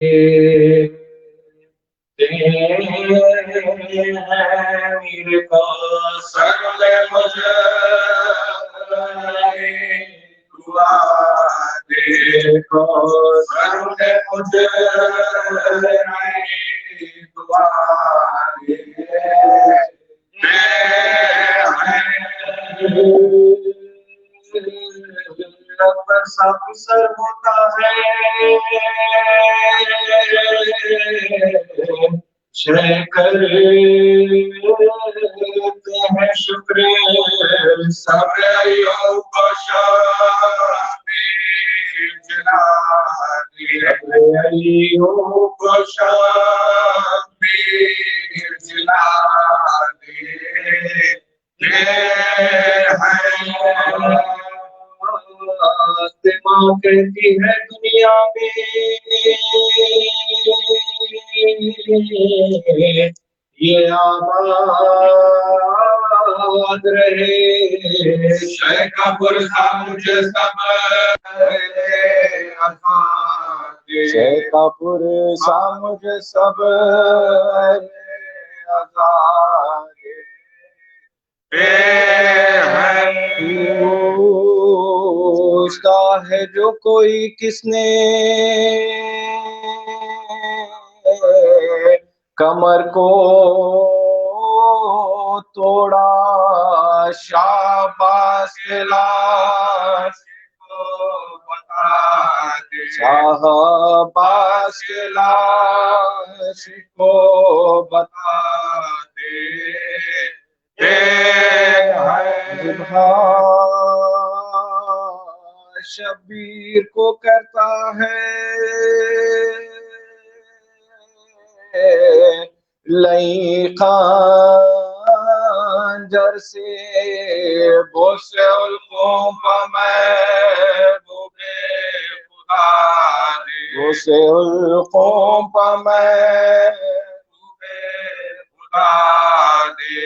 میرے کو سر میں مجھے دعا دے کو سر میں مجھے دعا دے پر سب سر ہوتا ہے شے کرتے ہیں شکر سب جلا جلا ماں کہتی ہے دنیا میں یہ آباد رہے شے کا پرسا مجھے سب شے کا پرسا مجھے سب پوچھتا ہے جو کوئی کس نے کمر کو توڑا شاباش لاش کو بتا دے شاباش لاش کو بتا دے شبیر کو کرتا ہے لئی خانجر سے بوسے القوم پا محبوبے خدا دے بوسے القوم پا محبوبے خدا دے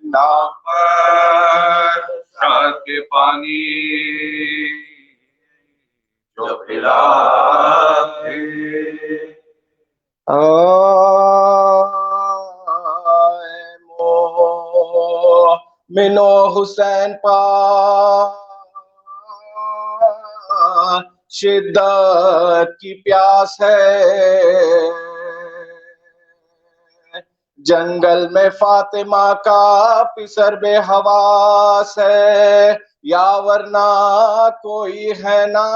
نام پر شاد کے پانی جو پلا مومنو حسین پا شدت کی پیاس ہے جنگل میں فاطمہ کا پسر بے حواس ہے یا ورنہ کوئی ہے نا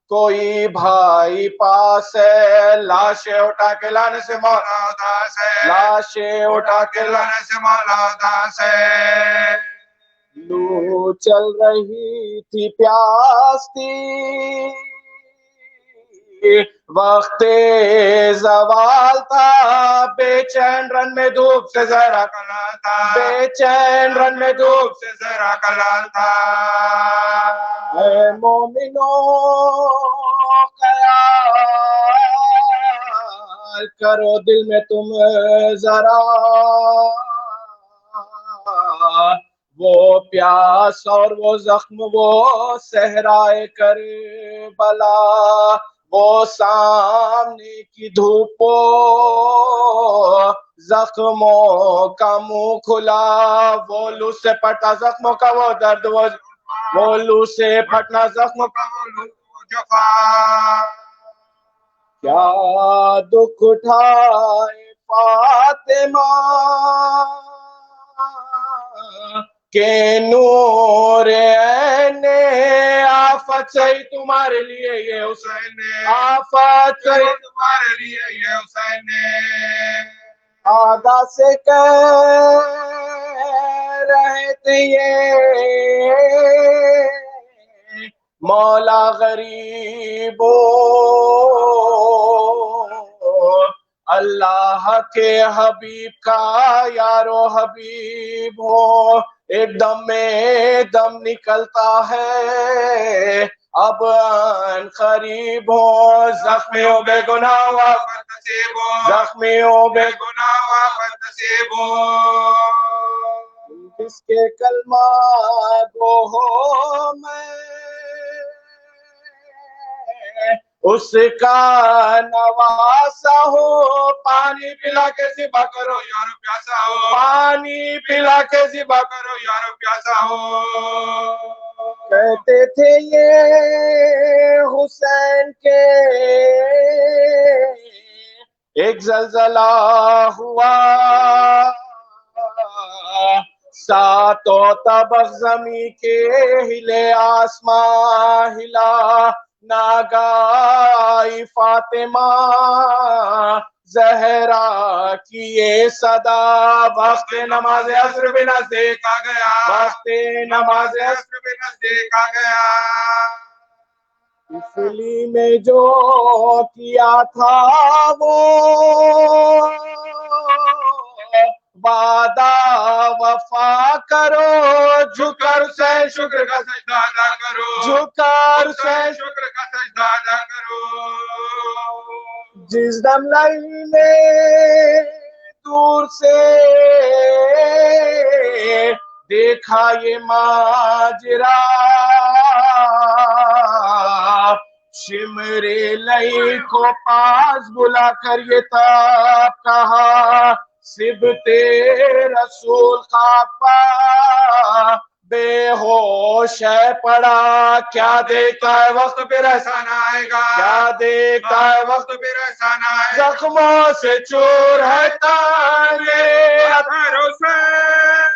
کوئی بھائی پاس ہے لاشیں اٹھا کے لانے سے مولا اداس ہے لاشیں اٹھا کے لانے سے مولا اداس ہے لو چل رہی تھی پیاس تھی وقت زوال تھا بے چین رن میں دھوپ سے ذرا کلال تھا بے چین رن میں دھوپ سے ذرا کلال تھا اے مومنوں خیال کرو دل میں تم ذرا وہ پیاس اور وہ زخم وہ صحرائے کربلا وہ سامنے کی دھوپو زخموں کا منہ کھلا وہ لو سے پھٹا زخموں کا وہ درد وہ لو سے پھٹنا زخموں کا وہ جفا کیا دکھ اٹھائے فاطمہ کہ نور عین آفت سہی تمہارے لیے یہ حسین آفت سہی تمہارے لیے یہ حسین آدھا سے کہہ رہے تھے یہ مولا غریبو اللہ کے حبیب کا یارو حبیب ہو ایک دم میں دم نکلتا ہے اب ان قریب ہو زخمیوں بے گناہ وافر نصیب ہو زخمیوں بے گناہ وافر نصیب ہو جس کے کلمہ گو ہو میں اس کا نواسا ہو. پانی پلا کے ذبح کرو یارو پیاسا ہو. پانی پلا کے ذبح کرو یارو پیاسا ہو. کہتے تھے یہ حسین کے ایک زلزلہ ہوا ساتوں طبق زمین کے ہلے آسمان ہلا ناگائی فاطمہ زہرا کی یہ صدا وقت نماز عصر بھی نزدیک آ گیا. وقت نماز عصر بھی نزدیک آ گیا. اس لیے میں جو کیا تھا وہ وعدہ وفا کرو. جھک کر حسین شکر کا سجدہ ادا کرو. جھک کر حسین شکر کا سجدہ ادا کرو. جس دم لئی نے دور سے دیکھا یہ ماجرا شمرے لئی کو پاس بلا کر یہ تب کہا سبتے رسول خواب پا بے ہوش ہے پڑا. کیا دیکھتا ہے وقت پہ احسان آئے گا. کیا دیکھتا ہے وقت پہ احسان آئے گا. زخموں سے چور ہے تانے اثر حسین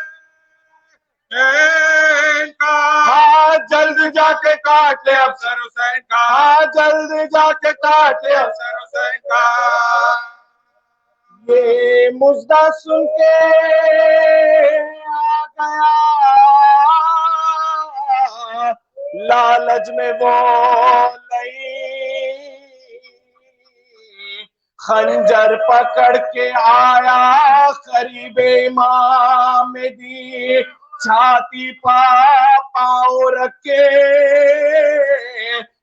کا. ہاں جلد جا کے کاٹ لے افسر حسین کا. ہاں جلد جا کے کاٹ لے افسر حسین کا. یہ مژدہ سن کے آ گیا لالچ میں وہ نہیں خنجر پکڑ کے آیا قریب امام دی چھاتی پاؤں رکھ کے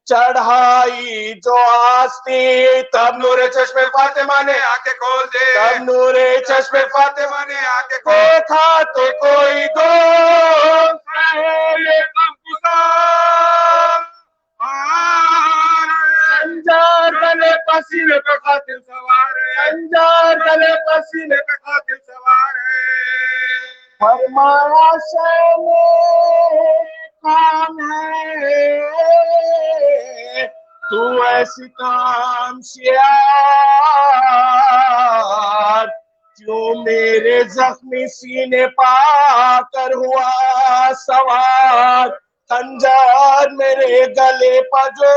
چڑھائی جو آستی. تب نور چشم فاطمہ نے آ کے کھول دے. تب نور چشم فاطمہ نے آ کے دیکھا تو کوئی دو خنجر گلے پسینے پہ قاتل سوار ہے. خنجر گلے پسینے پہ قاتل سوار ہے. فرمایا شین کون ہے تو ایسی کام شیار کیوں میرے زخمی سینے پا کر ہوا سوار. خنجر میرے گلے پہ جو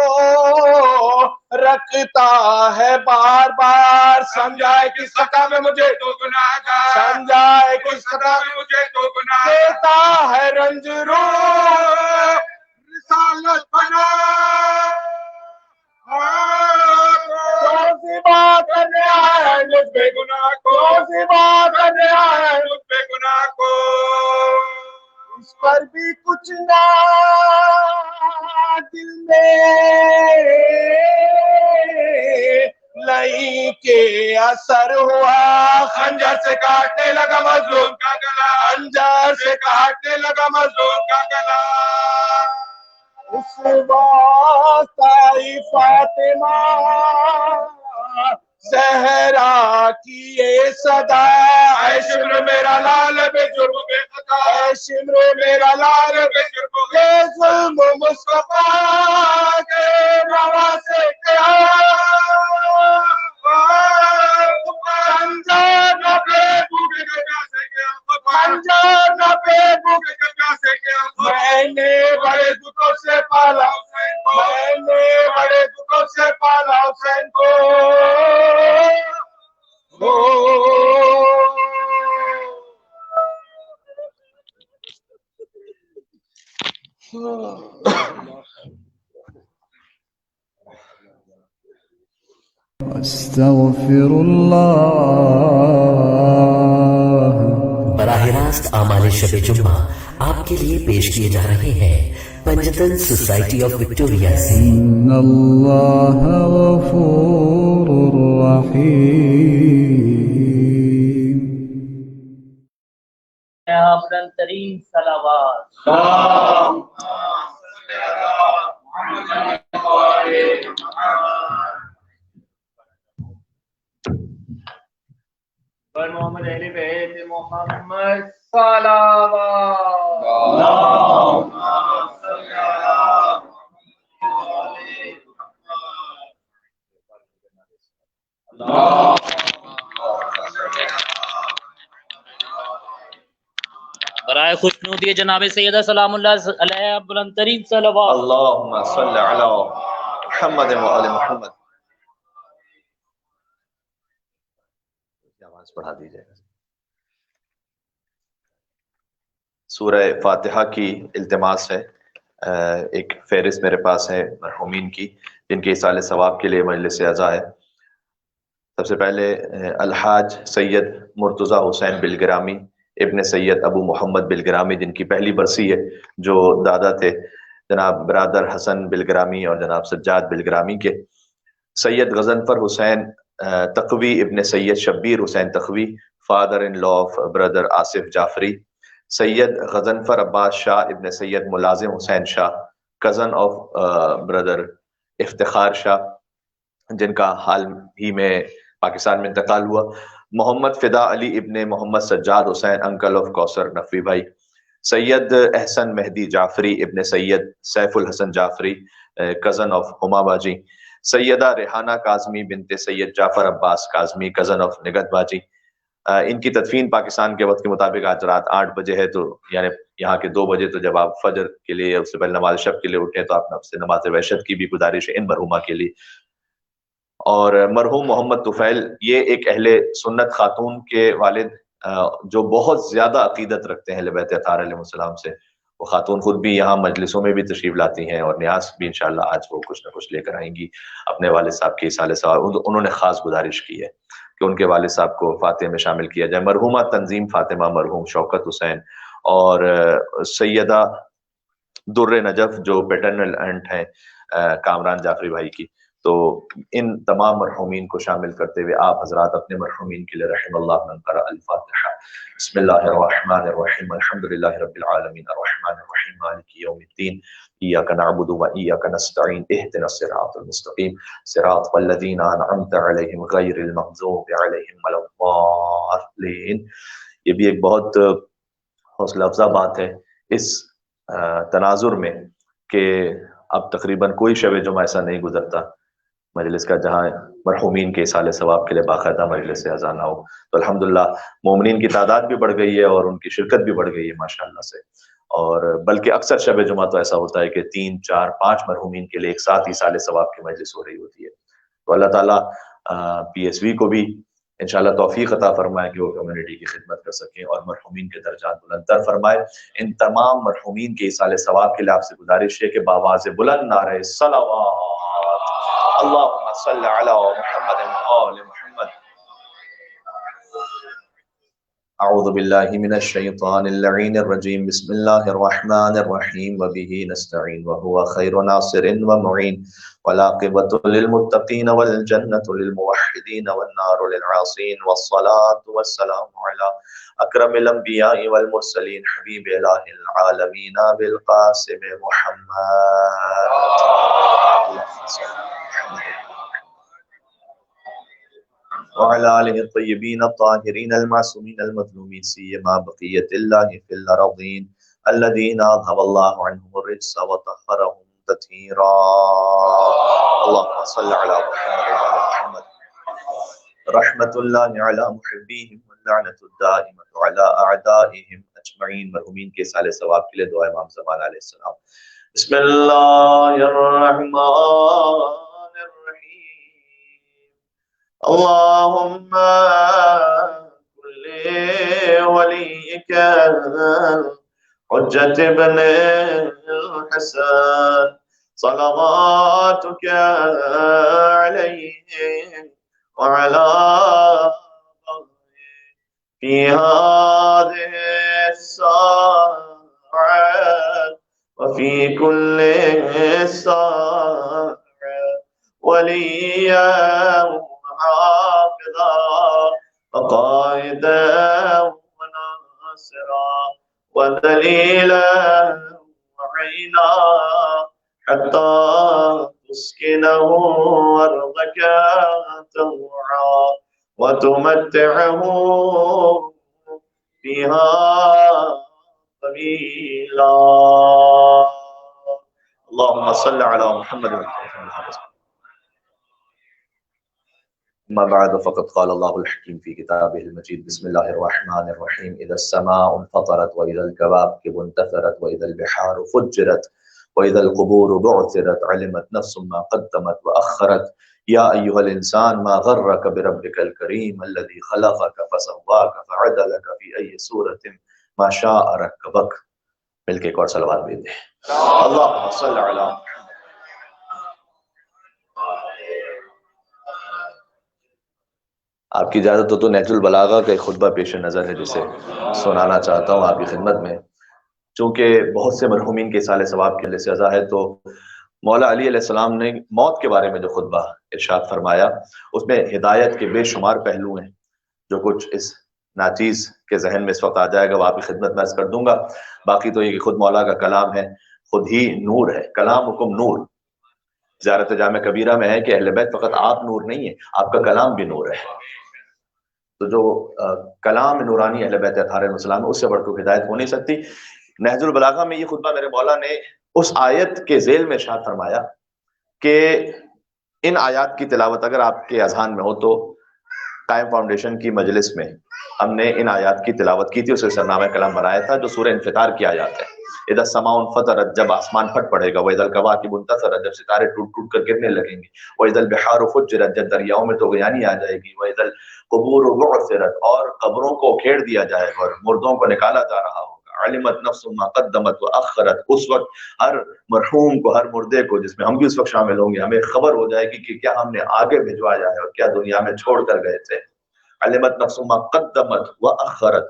رکھتا ہے بار بار سمجھائے کس خطا میں مجھے تو گناہ گار. سمجھائے کس خطا میں مجھے تو گناہ دیتا ہے رنج رو رسالت بنا. بات کرنے آیا ہے مجھ پہ گناہ کو. بات کرنے آیا ہے مجھ پہ گناہ کو. اس پر بھی کچھ نہ دل میں لئی کے اثر ہوا. خنجر سے کاٹنے لگا مظلوم کا گلا. خنجر سے کاٹنے لگا مظلوم کا گلا. اس وقت آئی فاطمہ زہرا کی یہ صدا اے شمر میرا لال بے جرم بے خطا. اے شمر میرا لال بے جرم بے ظلم مصطفیٰ کے نواسے کیا. خنجر نہ پہ بھوکے کے پیاسے کیا. خنجر نہ پہ بھوکے کے پیاسے کیا. میں نے بڑے دکھوں سے پالا حسین کو. میں نے بڑے دکھوں سے پالا حسین کو. استغفر اللہ. براہ راست اعمال شب جمعہ آپ کے لیے پیش کیے جا رہے ہیں پنجتن سوسائٹی آف وکٹوریا سے. ان اللہ غفور رحیم. بلند ترین صلوات۔ پر محمد اہل بیت محمد صلوات۔ برائے خوشنودی جناب سیدہ سلام اللہ علیہ بلند ترین صلوات۔ اللہم صل علی محمد و آل محمد۔ آواز بڑھا دیجیے۔ سورہ فاتحہ کی التماس ہے، ایک فہرست میرے پاس ہے مرحومین کی جن کے ایصال ثواب کے لیے مجلس اعزا ہے۔ سب سے پہلے الحاج سید مرتضی حسین بلگرامی ابن سید ابو محمد بلگرامی جن کی پہلی برسی ہے، جو دادا تھے جناب برادر حسن بلگرامی اور جناب سجاد بلگرامی کے۔ سید غضنفر حسین تقوی ابن سید شبیر حسین تقوی، فادر ان لا آف برادر آصف جعفری۔ سید غضنفر عباس شاہ ابن سید ملازم حسین شاہ، کزن آف برادر افتخار شاہ جن کا حال ہی میں پاکستان میں انتقال ہوا۔ محمد فدا علی ابن محمد سجاد حسین، انکل آف کوثر نقوی بھائی۔ سید احسن مہدی جعفری ابن سید سیف الحسن جعفری، کزن آف ہما باجی۔ سیدہ ریحانہ کاظمی بنت سید جعفر عباس کاظمی، کزن آف نگت باجی۔ ان کی تدفین پاکستان کے وقت کے مطابق آج رات 8 بجے ہے، تو یعنی یہاں کے 2 بجے، تو جب آپ فجر کے لیے اس سے پہلے نماز شب کے لیے اٹھیں تو آپ سے نماز وحشت کی بھی گزارش ہے ان مرحومہ کے لیے۔ اور مرحوم محمد طفیل یہ ایک اہل سنت خاتون کے والد جو بہت زیادہ عقیدت رکھتے ہیں اہل بیت اطہار علیہ السلام سے، وہ خاتون خود بھی یہاں مجلسوں میں بھی تشریف لاتی ہیں اور نیاز بھی انشاءاللہ آج وہ کچھ نہ کچھ لے کر آئیں گی اپنے والد صاحب کے ایصال ثواب۔ انہوں نے خاص گزارش کی ہے کہ ان کے والد صاحب کو فاتحہ میں شامل کیا جائے۔ مرحومہ تنظیم فاطمہ، مرحوم شوکت حسین اور سیدہ در نجف جو پیٹرنل انٹ ہیں کامران جعفری بھائی کی، تو ان تمام مرحومین کو شامل کرتے ہوئے آپ حضرات اپنے مرحومین کے لیے رحم اللہ من قرأ الفاتحہ۔ بسم اللہ الرحمن الرحیم، الحمدللہ رب العالمین، الرحمن الرحیم، مالک یوم الدین، ایاک نعبد و ایاک نستعین، اہدنا الصراط المستقیم، صراط الذین انعمت علیہم غیر المغضوب علیہم ولا الضالین۔ یہ بھی ایک بہت حوصلہ افزا بات ہے اس تناظر میں کہ اب تقریباً کوئی شب جمعہ ایسا نہیں گزرتا مجلس کا جہاں مرحومین کے ایصال ثواب کے لیے باقاعدہ مجلس اعزا نہ ہو۔ تو الحمدللہ مومنین کی تعداد بھی بڑھ گئی ہے اور ان کی شرکت بھی بڑھ گئی ہے ماشاءاللہ سے، اور بلکہ اکثر شب جمعہ تو ایسا ہوتا ہے کہ 3 4 5 مرحومین کے لیے ایک ساتھ ایصال ثواب کی مجلس ہو رہی ہوتی ہے۔ تو اللہ تعالیٰ پی ایس وی کو بھی انشاءاللہ توفیق عطا فرمائے کہ وہ کمیونٹی کی خدمت کر سکیں اور مرحومین کے درجات بلند تر فرمائے۔ ان تمام مرحومین کے ایصال ثواب کے لیے آپ سے گزارش ہے کہ بآواز بلند نعرہ صلوات، اللہم صل علی محمد و آل محمد۔ اعوذ باللہ من الشیطان اللعین الرجیم، بسم اللہ الرحمن الرحیم، وبہ نستعین وہو خیر ناصر ومعین، والعاقبۃ للمتقین والجنۃ للموحدین والنار للعاصین، والصلاة والسلام علی اکرم الانبیاء والمرسلین، حبیب الہ العالمین بالقاسم محمد۔ وعلى آله الطيبين الطاهرين المعصومين المظلومين، سيما بقية الله في الأرضين الذين أذهب الله عنهم الرجس وطهرهم تطهيرا۔ اللهم صل على محمد وعلى محمد، رحمة الله على محبيهم واللعنة الدائمة على أعدائهم أجمعين۔ مرحومین کے ایصال ثواب کے لیے دعا امام زمان علیہ السلام۔ بسم اللہ الرحمن الرحیم، اللهم كل وليك حجة ابن الحسن صلواتك عليه وعلى في هذه الساعة وفي كل ساعة وليا حافظا وقائدا وناصرا ذليلا وعينا حتى تسكنه أرضك طوعا وتمتعه فيها طويلا. اللهم صل على محمد وعلى أما بعد فقد قال الله الحكيم في كتابه المجيد بسم الله الرحمن الرحيم إذا السماء انفطرت وإذا الكواكب انتثرت وإذا البحار فجرت وإذا القبور بعثرت علمت نفس ما قدمت وأخرت يا أيها الإنسان ما غرك بربك الكريم الذي خلقك فسواك فعدلك في أي صورة ما شاء ركبك. مل کے ایک اور صلوات بھی دیں. اللهم صل على آپ کی اجازت ہو تو نہج البلاغہ کا ایک خطبہ پیش نظر ہے جسے سنانا چاہتا ہوں آپ کی خدمت میں. چونکہ بہت سے مرحومین کے اصال ثواب کے لیے سزا ہے تو مولا علی علیہ السلام نے موت کے بارے میں جو خطبہ ارشاد فرمایا اس میں ہدایت کے بے شمار پہلو ہیں جو کچھ اس ناچیز کے ذہن میں اس وقت آ جائے گا وہ آپ کی خدمت میں عرض کر دوں گا. باقی تو یہ خود مولا کا کلام ہے، خود ہی نور ہے، کلام حکم نور. زیارت جامع کبیرہ میں ہے کہ اہل بیت فقط آپ نور نہیں ہے، آپ کا کلام بھی نور ہے. تو جو کلام نورانی اہل بیت اطہار علیہ السلام اس سے بڑھ کر ہدایت ہو نہیں سکتی. نہج البلاغہ میں یہ خطبہ میرے مولا نے اس آیت کے ذیل میں ارشاد فرمایا کہ ان آیات کی تلاوت اگر آپ کے اذہان میں ہو تو قائم فاؤنڈیشن کی مجلس میں ہم نے ان آیات کی تلاوت کی تھی، اسے سرنامہ کلام بنایا تھا جو سورہ انفطار کی آیات ہے. اذا السماء انفطرت جب آسمان پھٹ پڑے گا، واذا الکواکب انتثرت جب ستارے ٹوٹ ٹوٹ کر گرنے لگیں گے، واذا البحار فجرت جب دریاؤں میں طغیانی آ جائے گی، واذا القبور بعثرت اور قبروں کو کھیڑ دیا جائے گا اور مردوں کو نکالا جا رہا ہوگا، علمت نفس ما قدمت واخرت اس وقت ہر مرحوم کو، ہر مردے کو جس میں ہم بھی اس وقت شامل ہوں گے، ہمیں خبر ہو جائے گی کہ کیا ہم نے آگے بھجوایا ہے اور کیا دنیا میں چھوڑ کر گئے تھے. علمت نفس ما قدمت واخرت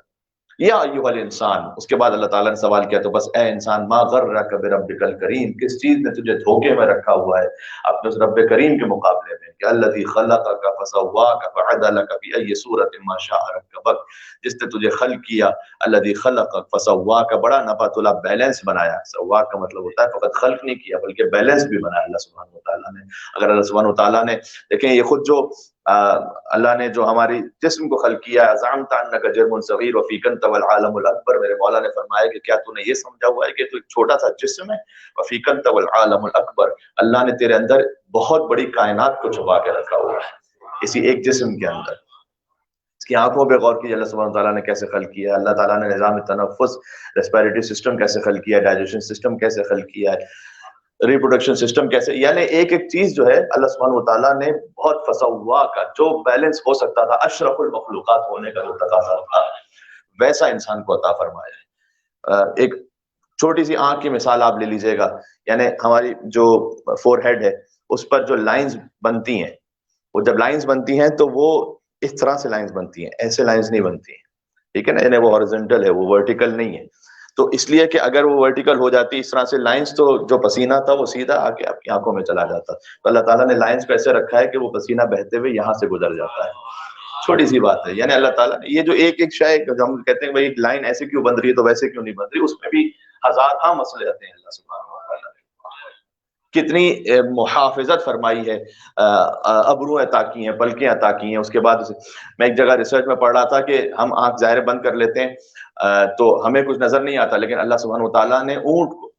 یا ایھا الانسان. اس کے بعد اللہ تعالیٰ نے سوال کیا تو بس اے انسان ما غرک بربک الکریم، کس چیز نے تجھے دھوکے میں رکھا ہوا ہے اپنے اس رب کریم کے مقابلے میں کہ الذی خلقک فسواک فعدلک فی ای صورۃ ما شاء رکبک، جس نے تجھے خلق کیا، الذی خلقک فسواک بڑا نپا تلا بیلنس بنایا. سواک کا مطلب ہوتا ہے فقط خلق نہیں کیا بلکہ بیلنس بھی بنایا اللہ سبحانہ وتعالیٰ نے. اگر اللہ سبحانہ وتعالیٰ نے دیکھیں یہ خود جو اللہ نے جو ہماری جسم کو خلق کیا ہے، زعمت انک جرم صغیر وفیک انت والعالم الاکبر، میرے مولا نے فرمایا کہ کیا تو نے یہ سمجھا ہوا ہے کہ تو ایک چھوٹا سا جسم ہے، وفیک انت والعالم الاکبر، اللہ نے تیرے اندر بہت بڑی کائنات کو چھپا کے رکھا ہوا ہے اسی ایک جسم کے اندر. اس کی آنکھوں پہ غور کیجیے اللہ سبحانہ تعالیٰ نے کیسے خلق کیا ہے. اللہ تعالیٰ نے نظام تنفس، ریسپیریٹری سسٹم کیسے خلق کیا ہے، ڈائجیشن سسٹم کیسے خلق کیا ہے، ریپروڈکشن سسٹم کیسے، یعنی ایک ایک چیز جو ہے اللہ سبحانہ وتعالیٰ نے بہت فسوا کا جو بیلنس ہو سکتا تھا، اشرف المخلوقات ہونے کا جو تقاضا تھا ویسا انسان کو عطا فرمایا ہے. ایک چھوٹی سی آنکھ کی مثال آپ لے لیجئے گا، یعنی ہماری جو فور ہیڈ ہے اس پر جو لائنز بنتی ہیں، وہ جب لائنز بنتی ہیں تو وہ اس طرح سے لائنز بنتی ہیں، ایسے لائنز نہیں بنتی ہیں، ٹھیک ہے نا، یعنی وہ ہارزنٹل ہے، وہ ورٹیکل نہیں ہے. تو اس لیے کہ اگر وہ ورٹیکل ہو جاتی اس طرح سے لائنز تو جو پسینہ تھا وہ سیدھا آ کے آپ کی آنکھوں میں چلا جاتا. تو اللہ تعالیٰ نے لائنز کو ایسے رکھا ہے کہ وہ پسینہ بہتے ہوئے یہاں سے گزر جاتا ہے. چھوٹی سی بات ہے، یعنی اللہ تعالیٰ نے یہ جو ایک ایک شے ہم کہتے ہیں بھائی لائن ایسے کیوں بن رہی ہے تو ویسے کیوں نہیں بن رہی، اس میں بھی ہزارہ مسئلے آتے ہیں. اللہ سبحانہ وتعالیٰ نے کتنی محافظت فرمائی ہے، ابرو عطا کی ہیں، پلکیں عطا کی ہیں. اس کے بعد میں ایک جگہ ریسرچ میں پڑھ رہا تھا کہ ہم آنکھ ظاہر بند کر لیتے ہیں تو ہمیں کچھ نظر نہیں آتا، لیکن اللہ سبحانہ وتعالیٰ نے اونٹ کو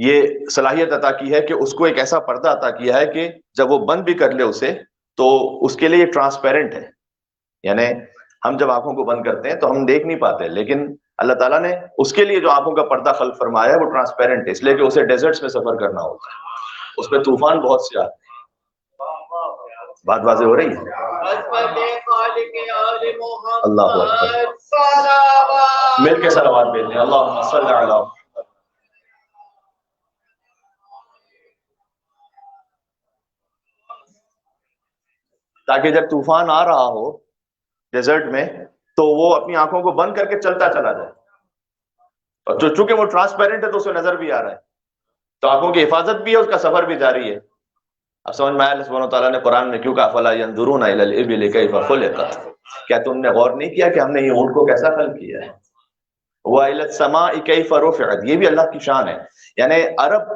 یہ صلاحیت عطا کی ہے کہ اس کو ایک ایسا پردہ عطا کیا ہے کہ جب وہ بند بھی کر لے اسے تو اس کے لیے ٹرانسپیرنٹ ہے. یعنی ہم جب آنکھوں کو بند کرتے ہیں تو ہم دیکھ نہیں پاتے، لیکن اللہ تعالیٰ نے اس کے لیے جو آنکھوں کا پردہ خلق فرمایا ہے وہ ٹرانسپیرنٹ ہے، اس لیے کہ اسے ڈیزرٹس میں سفر کرنا ہوتا ہے، اس میں طوفان بہت سے آتے ہیں. بات واضح ہو رہی ہے؟ اللہ اکبر، مل کے صلوات بھیجیں. اللہم صل علی تاکہ جب طوفان آ رہا ہو ڈیزرٹ میں تو وہ اپنی آنکھوں کو بند کر کے چلتا چلا جائے، اور چونکہ وہ ٹرانسپیرنٹ ہے تو اسے نظر بھی آ رہا ہے، تو آنکھوں کی حفاظت بھی ہے، اس کا سفر بھی جاری ہے. اب سمجھ میں آیا اللہ سبحانہ وتعالیٰ نے قرآن میں کیوں کہا فَلَا يَنْظُرُونَ إِلَى الْإِبِلِ كَيْفَ خُلِقَتْ، کیا تم نے غور نہیں کیا کہ ہم نے یہ اونٹ کو کیسا خلق کیا ہے؟ وَإِلَى السَّمَاءِ كَيْفَ رُفِعَتْ، یہ بھی اللہ کی شان ہے. یعنی عرب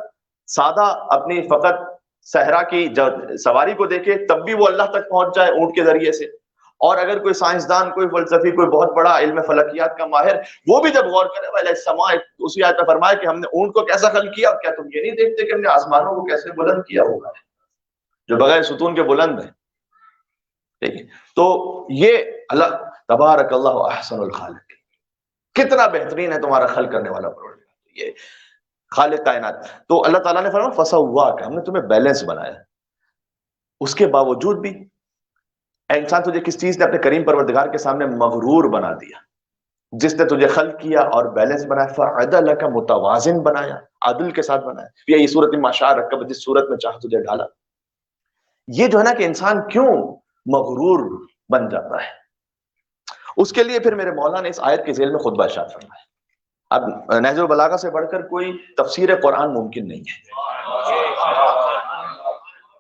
سادہ اپنی فقط صحرا کی سواری کو دیکھے تب بھی وہ اللہ تک پہنچ جائے اونٹ کے ذریعے سے. اور اگر کوئی سائنسدان، کوئی فلسفی، کوئی بہت بڑا علم فلکیات کا ماہر، وہ بھی جب غور کرے وَإِلَى السَّمَاءِ، اسی آیت میں فرمایا کہ ہم نے اونٹ کو کیسا خلق کیا، کیا تم یہ نہیں دیکھتے کہ ہم نے آسمانوں کو کیسے بلند کیا ہوگا جو بغیر ستون کے بلند ہیں. ٹھیک ہے، تو یہ اللہ تبارک اللہ احسن الخالق، کتنا بہترین ہے تمہارا خلق کرنے والا پروردگار، یہ خالق کائنات. تو اللہ تعالیٰ نے فرمایا فسواک، ہم نے تمہیں بیلنس بنایا. اس کے باوجود بھی اے انسان تجھے کس چیز نے اپنے کریم پروردگار کے سامنے مغرور بنا دیا، جس نے تجھے خلق کیا اور بیلنس بنایا. فعدلک، متوازن بنایا، عدل کے ساتھ بنایا. یہ صورت ما شاء رکب، جس صورت میں چاہ تجھے ڈالا. یہ جو ہے نا کہ انسان کیوں مغرور بن جاتا ہے، اس کے لیے پھر میرے مولا نے اس آیت کے ذیل میں خطبہ ارشاد فرمایا. اب نہج البلاغہ سے بڑھ کر کوئی تفسیر قرآن ممکن نہیں ہے.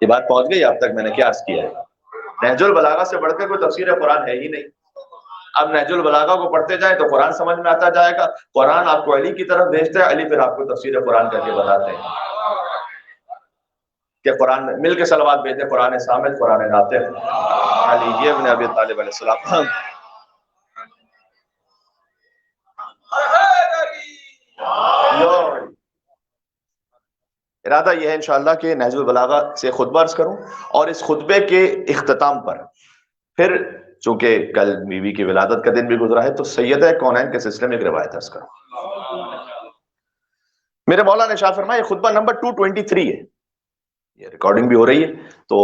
یہ بات پہنچ گئی آپ تک، میں نے کیا عرض کیا ہے؟ نہج البلاغہ سے بڑھ کر کوئی تفسیر قرآن ہے ہی نہیں. اب نہج البلاغہ کو پڑھتے جائیں تو قرآن سمجھ میں آتا جائے گا. قرآن آپ کو علی کی طرف بھیجتا ہے، علی پھر آپ کو تفسیر قرآن کر کے بتاتے ہیں کہ قرآن میں مل کے صلوات بھیجتے، قرآن صامت، قرآن ناطق، علی ابن ابی طالب علیہ السلام. ارادہ یہ ہے انشاءاللہ کہ نہج البلاغہ سے خطبہ عرض کروں، اور اس خطبے کے اختتام پر پھر چونکہ کل بیوی کی ولادت کا دن بھی گزرا ہے تو سیدہ کونین کے سلسلے میں ایک روایت عرض کروں. میرے مولا نے ارشاد فرمایا، یہ خطبہ نمبر 223 ہے، یہ ریکارڈنگ بھی ہو رہی ہے، تو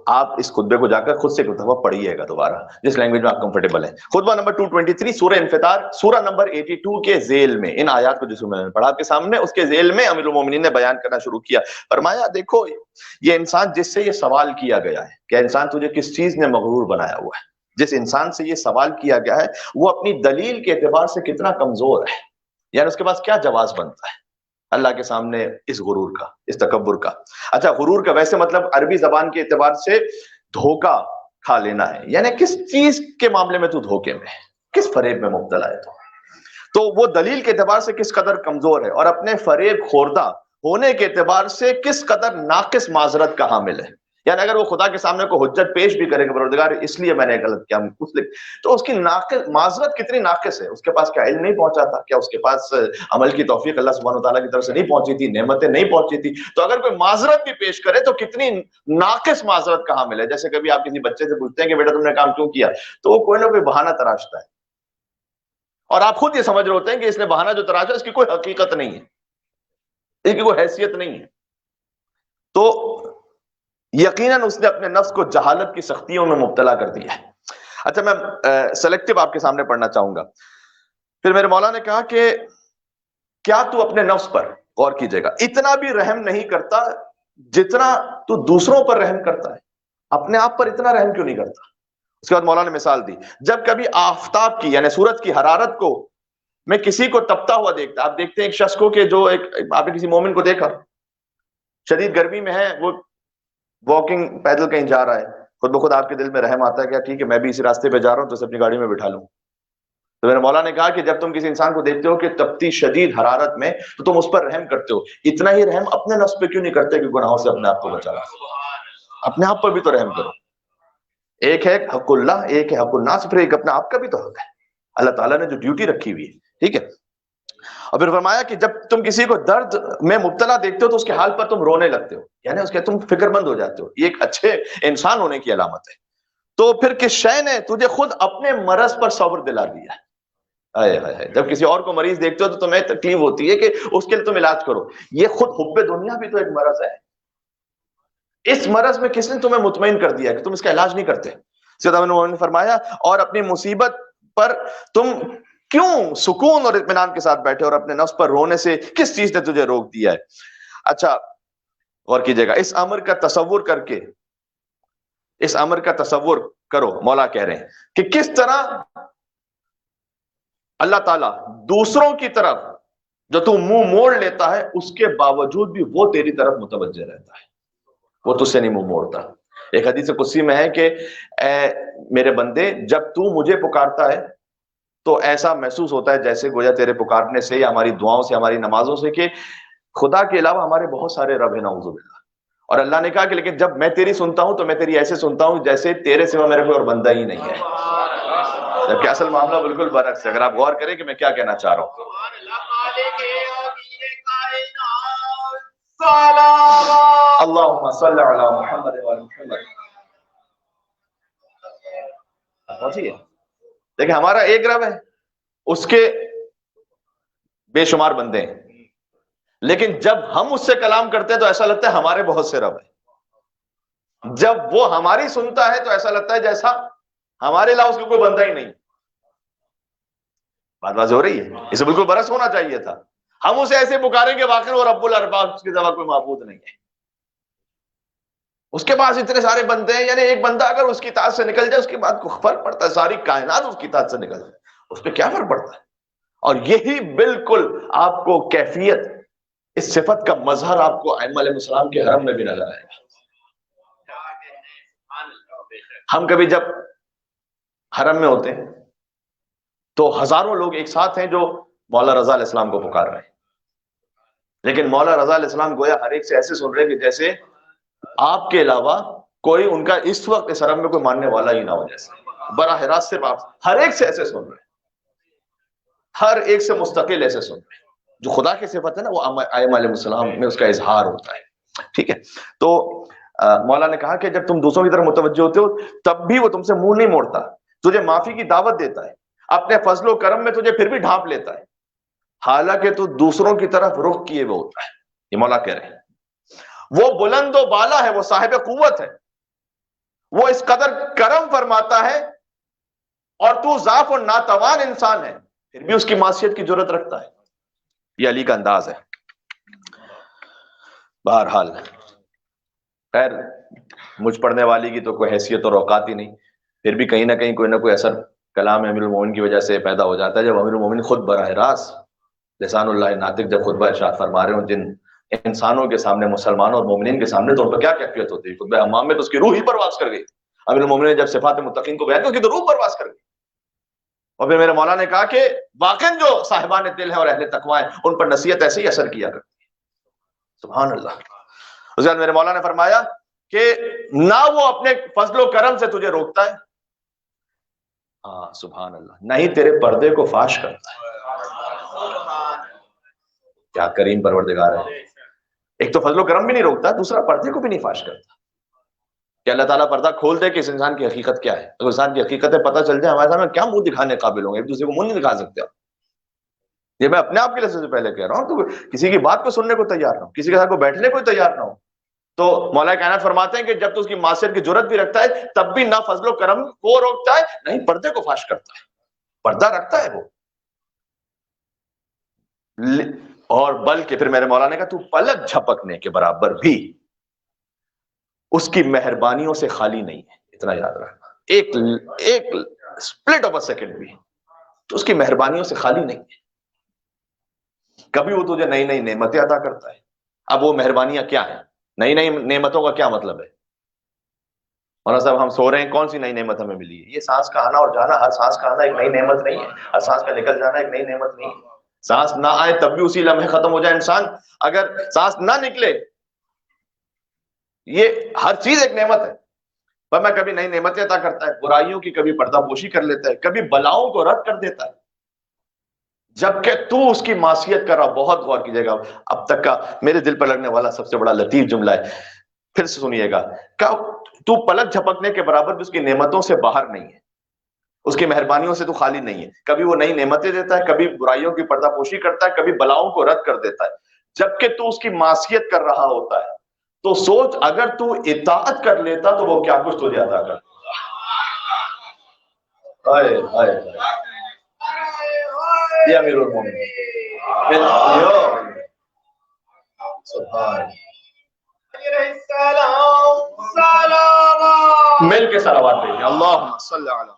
آپ اس خطبے کو جا کر خود سے ایک دفعہ پڑھیے گا دوبارہ جس لینگویج میں آپ کمفرٹیبل ہیں. خطبہ نمبر 223 سورہ انفطار، سورہ نمبر 82 کے ذیل میں، ان آیات کو جس میں نے پڑھا آپ کے سامنے، اس کے ذیل میں امیر المومنین نے بیان کرنا شروع کیا. فرمایا دیکھو یہ انسان جس سے یہ سوال کیا گیا ہے کہ انسان تجھے کس چیز نے مغرور بنایا ہوا ہے، جس انسان سے یہ سوال کیا گیا ہے وہ اپنی دلیل کے اعتبار سے کتنا کمزور ہے، یعنی اس کے پاس کیا جواز بنتا ہے اللہ کے سامنے اس غرور کا، اس تکبر کا. اچھا، غرور کا ویسے مطلب عربی زبان کے اعتبار سے دھوکا کھا لینا ہے، یعنی کس چیز کے معاملے میں تو دھوکے میں ہے، کس فریب میں مبتلا ہے تو وہ دلیل کے اعتبار سے کس قدر کمزور ہے، اور اپنے فریب خوردہ ہونے کے اعتبار سے کس قدر ناقص معذرت کا حامل ہے. یعنی اگر وہ خدا کے سامنے کو حجت پیش بھی کرے کہ پروردگار اس لیے میں نے غلط کیا، تو اس کی ناقص معذرت کتنی ناقص ہے. اس کے پاس کیا علم نہیں پہنچا تھا، کیا اس کے پاس عمل کی توفیق اللہ سبحانہ وتعالیٰ کی طرف سے نہیں پہنچی تھی، نعمتیں نہیں پہنچی تھی، تو اگر کوئی معذرت بھی پیش کرے تو کتنی ناقص معذرت کا حامل ہے. جیسے کبھی آپ کسی بچے سے پوچھتے ہیں کہ بیٹا تم نے کام کیوں کیا، تو وہ کوئی نہ کوئی بہانہ تراشتا ہے، اور آپ خود یہ سمجھ رہے ہوتے ہیں کہ اس نے بہانہ جو تراشا اس کی کوئی حقیقت نہیں ہے، اس کی کوئی حیثیت نہیں ہے. تو یقیناً اس نے اپنے نفس کو جہالت کی سختیوں میں مبتلا کر دیا ہے. اچھا، میں سلیکٹو آپ کے سامنے پڑھنا چاہوں گا. پھر میرے مولا نے کہا کہ کیا تو اپنے نفس پر غور کیجئے گا، اتنا بھی رحم نہیں کرتا جتنا تو دوسروں پر رحم کرتا ہے، اپنے آپ پر اتنا رحم کیوں نہیں کرتا. اس کے بعد مولا نے مثال دی، جب کبھی آفتاب کی یعنی سورج کی حرارت کو میں کسی کو تپتا ہوا دیکھتا، آپ دیکھتے ہیں ایک شخص کو کہ جو آپ نے کسی مومن کو دیکھا شدید گرمی میں ہے، وہ واکنگ پیدل کہیں جا رہا ہے، خود بخود آپ کے دل میں رحم آتا ہے کہ ٹھیک ہے میں بھی اسی راستے پہ جا رہا ہوں تو اسے اپنی گاڑی میں بٹھا لوں. تو میرے مولا نے کہا کہ جب تم کسی انسان کو دیکھتے ہو کہ تپتی شدید حرارت میں تو تم اس پر رحم کرتے ہو، اتنا ہی رحم اپنے نفس پہ کیوں نہیں کرتے کہ گناہوں سے اپنے آپ کو بچا لو. اپنے آپ پر بھی تو رحم کرو. ایک ہے حق اللہ، ایک ہے حق الناس، پھر ایک اپنا آپ کا بھی تو حق ہے اللہ تعالیٰ نے جو ڈیوٹی رکھی ہوئی ہے. ٹھیک ہے، اور پھر فرمایا کہ جب تم کسی کو درد میں مبتلا دیکھتے ہو تو اس کے حال پر تم رونے لگتے ہو، یعنی اس کے تم فکر مند ہو جاتے ہو. یہ ایک اچھے انسان ہونے کی علامت ہے. تو پھر کس شے نے تجھے خود اپنے مرض پر صبر دلا دیا ہے. جب کسی اور کو مریض دیکھتے ہو تو تمہیں تکلیف ہوتی ہے کہ اس کے لیے تم علاج کرو. یہ خود حب دنیا بھی تو ایک مرض ہے. اس مرض میں کس نے تمہیں مطمئن کر دیا کہ تم اس کا علاج نہیں کرتے. سیدنا انہوں نے فرمایا اور اپنی مصیبت پر تم کیوں سکون اور اطمینان کے ساتھ بیٹھے اور اپنے نفس پر رونے سے کس چیز نے تجھے روک دیا ہے. اچھا غور کیجئے گا، اس امر کا تصور کر کے، اس امر کا تصور کرو، مولا کہہ رہے ہیں کہ کس طرح اللہ تعالیٰ دوسروں کی طرف جو تو منہ موڑ لیتا ہے اس کے باوجود بھی وہ تیری طرف متوجہ رہتا ہے، وہ تجھ سے نہیں منہ موڑتا. ایک حدیث قدسی میں ہے کہ اے میرے بندے، جب تو مجھے پکارتا ہے تو ایسا محسوس ہوتا ہے جیسے گویا تیرے پکارنے سے یا ہماری دعاؤں سے ہماری نمازوں سے کہ خدا کے علاوہ ہمارے بہت سارے رب ہیں نعوذ باللہ. اور اللہ نے کہا کہ لیکن جب میں تیری سنتا ہوں تو میں تیری ایسے سنتا ہوں جیسے تیرے سوا میرے کوئی اور بندہ ہی نہیں ہے. جبکہ اصل معاملہ بالکل برعکس ہے. اگر آپ غور کریں کہ میں کیا کہنا چاہ رہا ہوں. اللہم صلی علی محمد و علی محمد. پہنچیے. دیکھیں ہمارا ایک رب ہے, اس کے بے شمار بندے ہیں, لیکن جب ہم اس سے کلام کرتے ہیں تو ایسا لگتا ہے ہمارے بہت سے رب ہیں. جب وہ ہماری سنتا ہے تو ایسا لگتا ہے جیسا ہمارے علاوہ اس کو کوئی بندہ ہی نہیں. بات واضح ہو رہی ہے؟ اسے بالکل برعکس ہونا چاہیے تھا. ہم اسے ایسے پکاریں کہ واقعی وہ رب الارباب, اس کے سوا کوئی معبود نہیں ہے. اس کے پاس اتنے سارے بندے ہیں, یعنی ایک بندہ اگر اس کی اطاعت سے نکل جائے اس کے بعد کوئی فرق پڑتا ہے, ساری کائنات اس کی اطاعت سے نکل جائے اس پہ کیا فرق پڑتا ہے. اور یہی بالکل آپ کو کیفیت, اس صفت کا مظہر آپ کو ائمہ علیہ السلام کے حرم میں بھی نظر آئے گا. ہم کبھی جب حرم میں ہوتے ہیں تو ہزاروں لوگ ایک ساتھ ہیں جو مولا رضا علیہ السلام کو پکار رہے ہیں, لیکن مولا رضا علیہ السلام گویا ہر ایک سے ایسے سن رہے ہیں کہ جیسے آپ کے علاوہ کوئی ان کا اس وقت اس حرم میں کوئی ماننے والا ہی نہ ہو. جیسے براہ راست سے آپ ہر ایک سے ایسے سن رہے ہیں, ہر ایک سے مستقل ایسے سن رہے ہیں. جو خدا کی صفت ہے نا وہ ائمہ علیہ السلام میں اس کا اظہار ہوتا ہے. ٹھیک ہے, تو مولا نے کہا کہ جب تم دوسروں کی طرف متوجہ ہوتے ہو تب بھی وہ تم سے منہ نہیں موڑتا, تجھے معافی کی دعوت دیتا ہے, اپنے فضل و کرم میں تجھے پھر بھی ڈھانپ لیتا ہے, حالانکہ تو دوسروں کی طرف رخ کیے ہوئے ہوتا ہے. یہ مولا کہہ رہے ہیں. وہ بلند و بالا ہے, وہ صاحب قوت ہے, وہ اس قدر کرم فرماتا ہے, اور تو ضعف و ناتوان انسان ہے پھر بھی اس کی معصیت کی جرت رکھتا ہے. یہ علی کا انداز ہے. بہرحال خیر, مجھ پڑھنے والی کی تو کوئی حیثیت اور اوقات ہی نہیں, پھر بھی کہیں نہ کہیں کوئی نہ کوئی اثر کلام امیر المومنین کی وجہ سے پیدا ہو جاتا ہے. جب امیر المومنین خود براہ راست لسان اللہ ناطق جب خطبہ ارشاد فرما رہے ہوں جن انسانوں کے سامنے, مسلمانوں اور مومنین کے سامنے, تو ان پر کیا کیفیت ہوتی ہے. خطبہ حمام میں تو اس کی روح ہی پرواز کر گئی. امیر المومنین نے جب صفات متقین کو بیان کیا اس کی تو روح پرواز کر گئی. اور پھر میرے مولا نے کہا کہ واقعی جو صاحبان دل ہیں اور اہل تقوی ہیں ان پر نصیحت ایسے ہی اثر کیا کرتی ہے. سبحان اللہ. اس کے بعد میرے مولا نے فرمایا کہ نہ وہ اپنے فضل و کرم سے تجھے روکتا ہے, ہاں سبحان اللہ, نہ ہی تیرے پردے کو فاش کرتا ہے. کیا کریم پروردگار ہے. ایک تو فضل و کرم بھی نہیں روکتا, دوسرا پردے کو بھی نہیں فاش کرتا. کہ اللہ تعالیٰ پردہ کھول دے کہ اس انسان کی حقیقت کیا ہے. اگر انسان کی حقیقتیں پتہ چل جائے ہمارے سامنے کیا منہ دکھانے قابل ہوں گے, ایک دوسرے کو منہ نہیں دکھا سکتے. یہ میں اپنے آپ کے لیے سب سے پہلے کہہ رہا ہوں, تو کسی کی بات کو سننے کو تیار نہ ہو, کسی کے ساتھ کو بیٹھنے کو تیار نہ ہو. تو مولا کائنات فرماتے ہیں کہ جب تو اس کی معصیت کی جرت بھی رکھتا ہے تب بھی نہ فضل و کرم کو روکتا ہے نہ ہی پردے کو فاش کرتا ہے. پردہ رکھتا ہے وہ, اور بلکہ پھر میرے مولا نے کہا تو پلک جھپکنے کے برابر بھی اس کی مہربانیوں سے خالی نہیں ہے. اتنا یاد رکھنا, ایک سپلٹ آف اے سیکنڈ بھی تو اس کی مہربانیوں سے خالی نہیں ہے. کبھی وہ تجھے نئی نئی نعمتیں عطا کرتا ہے. اب وہ مہربانیاں کیا ہیں, نئی نئی نعمتوں کا کیا مطلب ہے؟ مولانا صاحب ہم سو رہے ہیں, کون سی نئی نعمت ہمیں ملی ہے؟ یہ سانس کا آنا اور جانا, ہر سانس کا آنا ایک نئی نعمت نہیں ہے, ہر سانس کا نکل جانا ایک نئی نعمت نہیں ہے. سانس نہ آئے تب بھی اسی لمحے ختم ہو جائے انسان, اگر سانس نہ نکلے, یہ ہر چیز ایک نعمت ہے. پر میں کبھی نئی نعمتیں عطا کرتا ہے, برائیوں کی کبھی پردہ پوشی کر لیتا ہے, کبھی بلاؤں کو رد کر دیتا ہے, جبکہ تو اس کی معصیت کر رہا. بہت غور کیجیے گا, اب تک کا میرے دل پر لگنے والا سب سے بڑا لطیف جملہ ہے, پھر سے سنیے گا. تو پلک جھپکنے کے برابر بھی اس کی نعمتوں سے باہر نہیں ہے, اس کی مہربانیوں سے تو خالی نہیں ہے. کبھی وہ نئی نعمتیں دیتا ہے, کبھی برائیوں کی پردہ پوشی کرتا ہے, کبھی بلاؤں کو رد کر دیتا ہے, جبکہ تو اس کی معصیت کر رہا ہوتا ہے. تو سوچ اگر تو اطاعت کر لیتا تو وہ کیا کچھ تجھے عطا کرتا. یہ امیر المومنین مل کے صلوات بھیجیں. اللہم صلی علی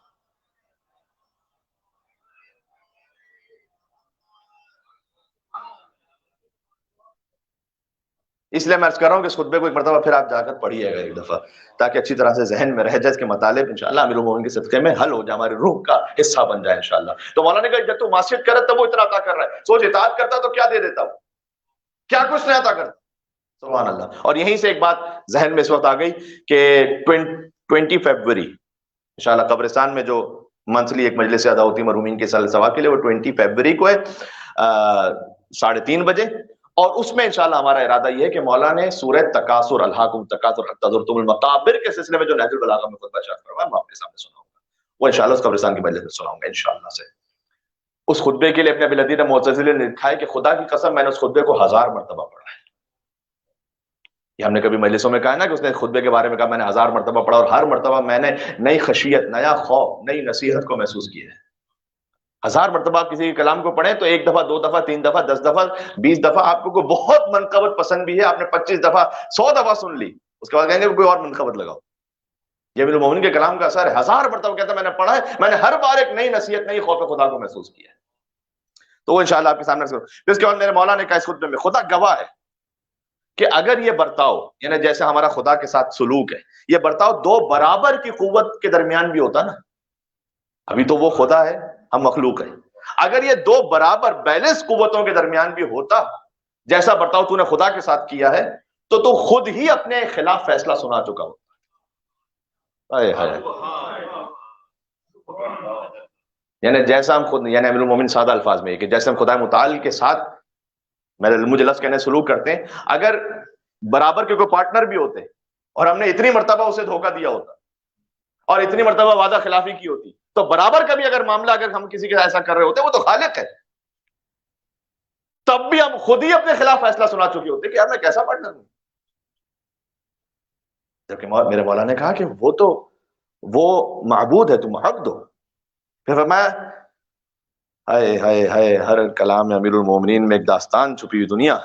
اس لیے میں عرض کر رہا ہوں کہ اس خطبے کو ایک مرتبہ پھر آپ جا کر پڑھیے گا ایک دفعہ، تاکہ اچھی طرح سے ذہن میں رہ جائے، اس کے مطالب انشاءاللہ امیر المومنین کے صدقے میں حل ہو جائے، ہمارے روح کا حصہ بن جائے انشاءاللہ۔ تو مولانا نے کہا جب تو معصیت کرے تب وہ اتنا عطا کر رہا ہے، سوچ اطاعت کرتا تو کیا دے دیتا وہ، کیا کچھ نہیں عطا کرتا، سبحان اللہ۔ اور یہیں سے ایک بات ذہن میں اس وقت آ گئی کہ 20 فروری انشاءاللہ قبرستان میں جو منتھلی ایک مجلس ادا ہوتی ہے مرحومین کے سال ثواب کے لیے، وہ 20 فروری کو ہے 3:30 بجے، اور اس میں انشاءاللہ ہمارا ارادہ یہ ہے کہ مولا نے سورہ تکاثر الہاکم تکاثر حتی زرتم المقابر کے سلسلے میں جو نہج البلاغہ میں خطبہ ارشاد فرمایا میں آپ کے سامنے سناؤں گا، وہ انشاءاللہ اس قبرستان کی مجلس میں سناؤں گا انشاءاللہ سے۔ اس خطبے کے لیے اپنے ابی لدین معتزلی نے لکھا ہے کہ خدا کی قسم میں نے اس خطبے کو 1000 مرتبہ پڑھا ہے۔ یہ ہم نے کبھی مجلسوں میں کہا نا کہ اس نے خطبے کے بارے میں کہا میں نے 1000 مرتبہ پڑھا، اور ہر مرتبہ میں نے نئی خشیت، نیا خوف، نئی نصیحت کو محسوس کیا ہے۔ 1000 مرتبہ آپ کسی کے کلام کو پڑھیں تو 1 دفعہ 2 دفعہ 3 دفعہ 10 دفعہ 20 دفعہ آپ کو کوئی بہت منقبت پسند بھی ہے، آپ نے 25 دفعہ 100 دفعہ سن لی، اس کے بعد کہیں گے کوئی اور منقبت لگاؤ۔ یہ امیر المومنین کے کلام کا اثر ہے، 1000 مرتبہ کہتا ہے میں نے پڑھا ہے، میں نے ہر بار ایک نئی نصیحت، نئی خوف خدا کو محسوس کیا ہے۔ تو وہ انشاءاللہ آپ کے سامنے رکھوں۔ پھر اس کے بعد میرے مولا نے کہا اس خطبے میں خدا گواہ ہے کہ اگر یہ برتاؤ، یعنی جیسے ہمارا خدا کے ساتھ سلوک ہے، یہ برتاؤ 2 برابر کی قوت کے درمیان بھی ہوتا نا، ابھی تو وہ خدا ہے، ہم مخلوق ہیں، اگر یہ 2 برابر بیلنس قوتوں کے درمیان بھی ہوتا، جیسا برتاؤ تو نے خدا کے ساتھ کیا ہے، تو خود ہی اپنے خلاف فیصلہ سنا چکا ہوتا۔ ہائے ہائے، یعنی جیسا ہم خود، یعنی امیر المومنین سادہ الفاظ میں کہ جیسے ہم خدا متعال کے ساتھ مجھے لفظ کہنے سلوک کرتے ہیں، اگر برابر کے کوئی پارٹنر بھی ہوتے اور ہم نے اتنی مرتبہ اسے دھوکہ دیا ہوتا اور اتنی مرتبہ وعدہ خلافی کی ہوتی، تو برابر کا بھی اگر معاملہ اگر ہم کسی کے ساتھ ایسا کر رہے ہوتے، وہ تو خالق ہے، تب بھی ہم خود ہی اپنے خلاف فیصلہ سنا چکے ہوتے کہ یار میں کیسا پارٹنر ہوں۔ جبکہ میرے مولا نے کہا کہ وہ معبود ہے، تم حق دو۔ پھر فرمایا ہائے ہائے ہائے، ہر کلام میں امیر المومنین میں ایک داستان چھپی ہوئی دنیا۔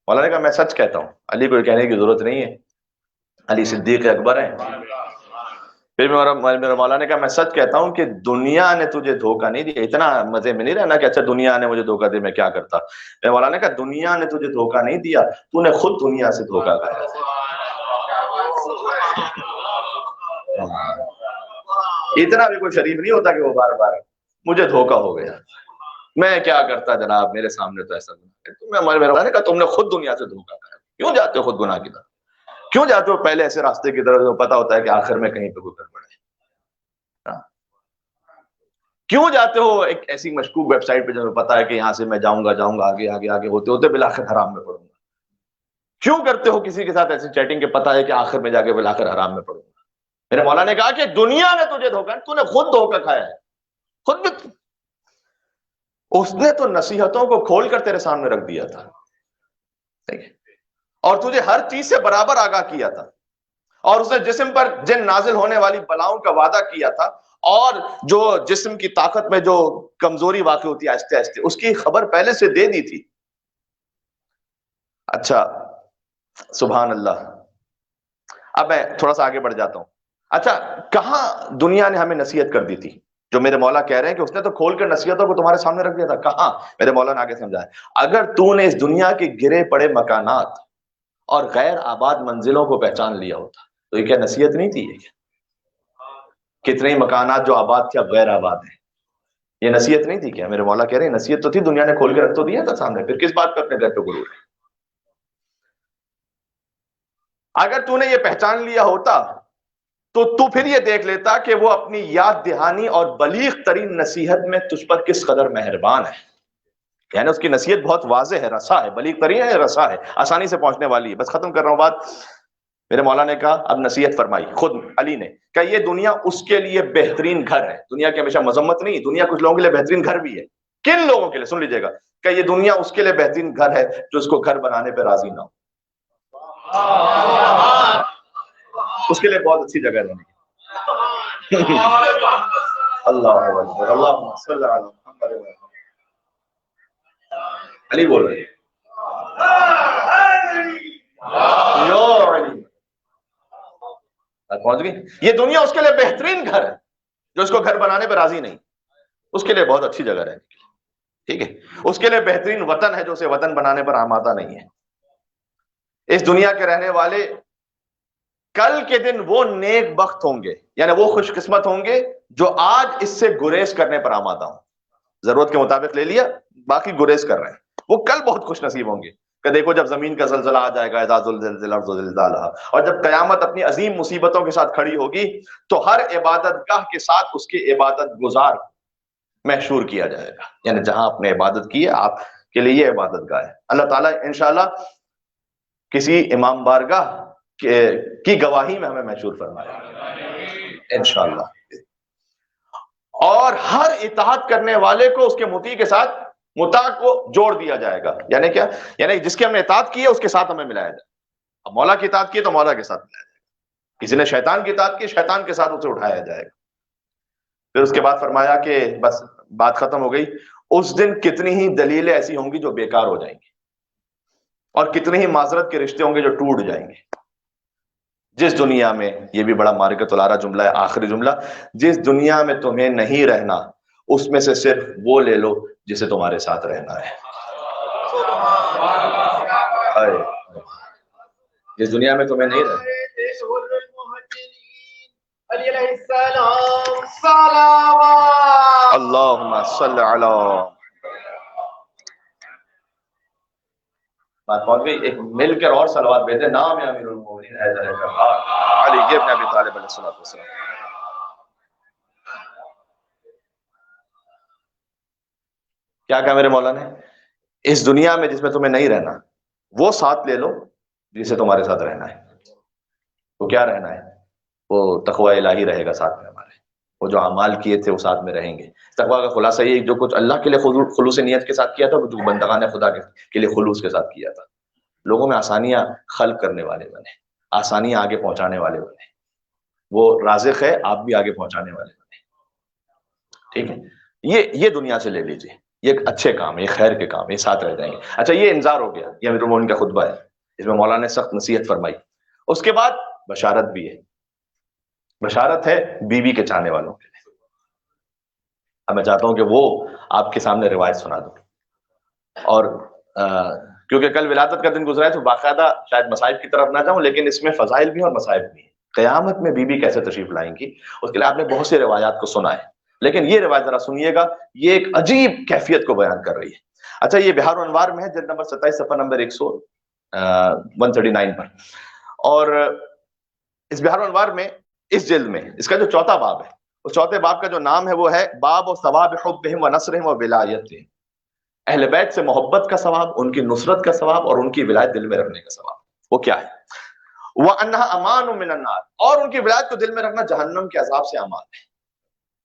مولا نے کہا میں سچ کہتا ہوں، علی کو کہنے کی ضرورت نہیں ہے، علی صدیق اکبر ہیں۔ پھر میرے مولا نے کہا میں سچ کہتا ہوں کہ دنیا نے تجھے دھوکہ نہیں دیا۔ اتنا مزے میں نہیں رہنا کہ اچھا دنیا نے مجھے دھوکہ دیا میں کیا کرتا۔ میرے مولا نے کہا دنیا نے تجھے دھوکہ نہیں دیا، تو نے خود دنیا سے دھوکہ کھایا۔ اتنا بھی کوئی شریف نہیں ہوتا کہ وہ بار بار مجھے دھوکہ ہو گیا، میں کیا کرتا جناب، میرے سامنے تو ایسا میرے نے کہا تم نے خود دنیا سے دھوکہ کھایا، کیوں جاتے ہو خود گناہ کی طرف، کیوں جاتے ہو پہلے ایسے راستے کی طرف جو پتا ہوتا ہے کہ آخر میں کہیں پہ کوئی گڑبڑ ہے، کیوں جاتے ہو ایک ایسی مشکوک ویب سائٹ پہ جو پتا ہے کہ یہاں سے میں جاؤں گا آگے آگے آگے ہوتے ہوتے بالآخر حرام میں پڑوں گا، کیوں کرتے ہو کسی کے ساتھ ایسی چیٹنگ کے پتا ہے کہ آخر میں جا کے بالآخر حرام میں پڑوں گا۔ میرے مولا نے کہا کہ دنیا نے تجھے دھوکہ، تو نے خود دھوکہ کھایا ہے، خود بھی اس نے تو نصیحتوں کو کھول کر تیرے سامنے رکھ دیا تھا اور تجھے ہر چیز سے برابر آگاہ کیا تھا، اور اس نے جسم پر جن نازل ہونے والی بلاؤں کا وعدہ کیا تھا، اور جو جسم کی طاقت میں جو کمزوری واقع ہوتی ہے آہستہ آہستہ اس کی خبر پہلے سے دے دی تھی۔ اچھا سبحان اللہ، اب میں تھوڑا سا آگے بڑھ جاتا ہوں۔ اچھا کہاں دنیا نے ہمیں نصیحت کر دی تھی؟ جو میرے مولا کہہ رہے ہیں کہ اس نے تو کھول کر نصیحتوں کو تمہارے سامنے رکھ دیا تھا، کہاں؟ میرے مولا نے آگے سمجھایا اگر تو نے اس دنیا کے گرے پڑے مکانات اور غیر آباد منزلوں کو پہچان لیا ہوتا تو یہ کیا نصیحت نہیں تھی؟ کتنے مکانات جو آباد تھے اب غیر آباد ہیں، یہ نصیحت نہیں تھی کیا؟ میرے مولا کہہ رہے ہیں نصیحت تو تھی، دنیا نے کھول کے رکھ تو دیا تھا سامنے، پھر کس بات پہ اپنے گھر پہ غرور ہے؟ اگر تو نے یہ پہچان لیا ہوتا تو پھر یہ دیکھ لیتا کہ وہ اپنی یاد دہانی اور بلیغ ترین نصیحت میں تجھ پر کس قدر مہربان ہے، یعنی اس کی نصیحت بہت واضح ہے، رسا ہے، بلیغ ترین ہے، رسا ہے، آسانی سے پہنچنے والی ہے۔ بس ختم کر رہا ہوں بات۔ میرے مولا نے کہا اب نصیحت فرمائی خود علی نے کہ یہ دنیا اس کے لیے بہترین گھر ہے، دنیا کی ہمیشہ مذمت نہیں، دنیا کچھ لوگوں کے لیے بہترین گھر بھی ہے۔ کن لوگوں کے لیے؟ سن لیجئے گا کہ یہ دنیا اس کے لیے بہترین گھر ہے جو اس کو گھر بنانے پہ راضی نہ ہو، اس کے لیے بہت اچھی جگہ رہنے کی۔ اللہ اکبر، اللہم صلی علی محمد۔ علی بول رہے پہنچ گئی۔ یہ دنیا اس کے لیے بہترین گھر ہے جو اس کو گھر بنانے پہ راضی نہیں، اس کے لیے بہت اچھی جگہ رہنے کے لیے، ٹھیک ہے۔ اس کے لیے بہترین وطن ہے جو اسے وطن بنانے پر آمادہ نہیں ہے۔ اس دنیا کے رہنے والے کل کے دن وہ نیک بخت ہوں گے، یعنی وہ خوش قسمت ہوں گے جو آج اس سے گریز کرنے پر آمادہ ہوں. ضرورت کے مطابق لے لیا، باقی گریز کر رہے ہیں. وہ کل بہت خوش نصیب ہوں گے کہ دیکھو جب زمین کا زلزلہ آ جائے گا، اذا زلزلت الارض زلزالہا، اور جب قیامت اپنی عظیم مصیبتوں کے ساتھ کھڑی ہوگی تو ہر عبادت گاہ کے ساتھ اس کے عبادت گزار محشور کیا جائے گا. یعنی جہاں آپ نے عبادت کی ہے آپ کے لیے یہ عبادت گاہ ہے. اللہ تعالیٰ انشاءاللہ کسی امام بارگاہ کی گواہی میں ہمیں محشور فرمائے انشاءاللہ. اور ہر اطاعت کرنے والے کو اس کے مطیع کے ساتھ مطاع کو جوڑ دیا جائے گا. یعنی کیا؟ یعنی جس کی ہم نے اطاعت کی ہے اس کے ساتھ ہمیں ملایا جائے. اب مولا کی اطاعت کی ہے تو مولا کے ساتھ ملایا جائے گا. کسی نے شیطان کی اطاعت کی، شیطان کے ساتھ اسے اٹھایا جائے گا. پھر اس کے بعد فرمایا کہ بس بات ختم ہو گئی. اس دن کتنی ہی دلیلیں ایسی ہوں گی جو بیکار ہو جائیں گی، اور کتنے ہی معذرت کے رشتے ہوں گے جو ٹوٹ جائیں گے. جس دنیا میں، یہ بھی بڑا مارکۃ العارہ جملہ ہے، آخری جملہ، جس دنیا میں تمہیں نہیں رہنا اس میں سے صرف وہ لے لو جسے تمہارے ساتھ رہنا ہے. جس دنیا میں تمہیں نہیں رہنا. اللہم صلی علی بات پہنچ گئی. ایک مل کر اور صلوات بھیجتے. نام ہے امیر المومنین علی ابن ابی طالب علیہ الصلوۃ والسلام. کیا کہا میرے مولا نے؟ اس دنیا میں جس میں تمہیں نہیں رہنا وہ ساتھ لے لو جسے تمہارے ساتھ رہنا ہے. وہ کیا رہنا ہے؟ وہ تقوی الہی رہے گا ساتھ میں ہمارے. وہ جو اعمال کیے تھے وہ ساتھ میں رہیں گے. تقوی کا خلاصہ یہ جو کچھ اللہ کے لیے خلوص نیت کے ساتھ کیا تھا، جو بندگان خدا کے لیے خلوص کے ساتھ کیا تھا. لوگوں میں آسانیاں خلق کرنے والے بنے، آسانیاں آگے پہنچانے والے بنے. وہ رازق ہے، آپ بھی آگے پہنچانے والے بنے. ٹھیک ہے؟ یہ دنیا سے لے لیجئے. یہ ایک اچھے کام ہے، یہ خیر کے کام ہے، یہ ساتھ رہ جائیں گے. اچھا، یہ انذار ہو گیا، یہ امیر المومنین کا خطبہ ہے. اس میں مولانا نے سخت نصیحت فرمائی. اس کے بعد بشارت بھی ہے. بشارت ہے بیوی کے چاہنے والوں کے لیے. اب میں چاہتا ہوں کہ وہ آپ کے سامنے روایت سنا دوں. اور کیونکہ کل ولادت کا دن گزرا ہے تو باقاعدہ شاید مصائب کی طرف نہ جاؤں، لیکن اس میں فضائل بھی ہیں اور مصائب بھی ہیں. قیامت میں بیوی کیسے تشریف لائیں گی اس کے لیے آپ نے بہت سی روایات کو سنا ہے، لیکن یہ روایت ذرا سنیے گا، یہ ایک عجیب کیفیت کو بیان کر رہی ہے. اچھا، یہ بہار و انوار میں ہے، جلد نمبر 27 صفحہ نمبر 139 پر. اور اس بہار و انوار میں اس جلد میں اس کا جو چوتھا باب ہے، اس چوتھے باب کا جو نام ہے وہ ہے باب و ثواب حبہم و نصرہم و ولایتہم. اہل بیت سے محبت کا ثواب، ان کی نصرت کا ثواب اور ان کی ولایت دل میں رکھنے کا ثواب. وہ کیا ہے؟ وَأَنَّهَا أَمَانٌ مِّنَ النَّارِ، اور ان کی ولایت کو دل میں رکھنا جہنم کے عذاب سے امان ہے.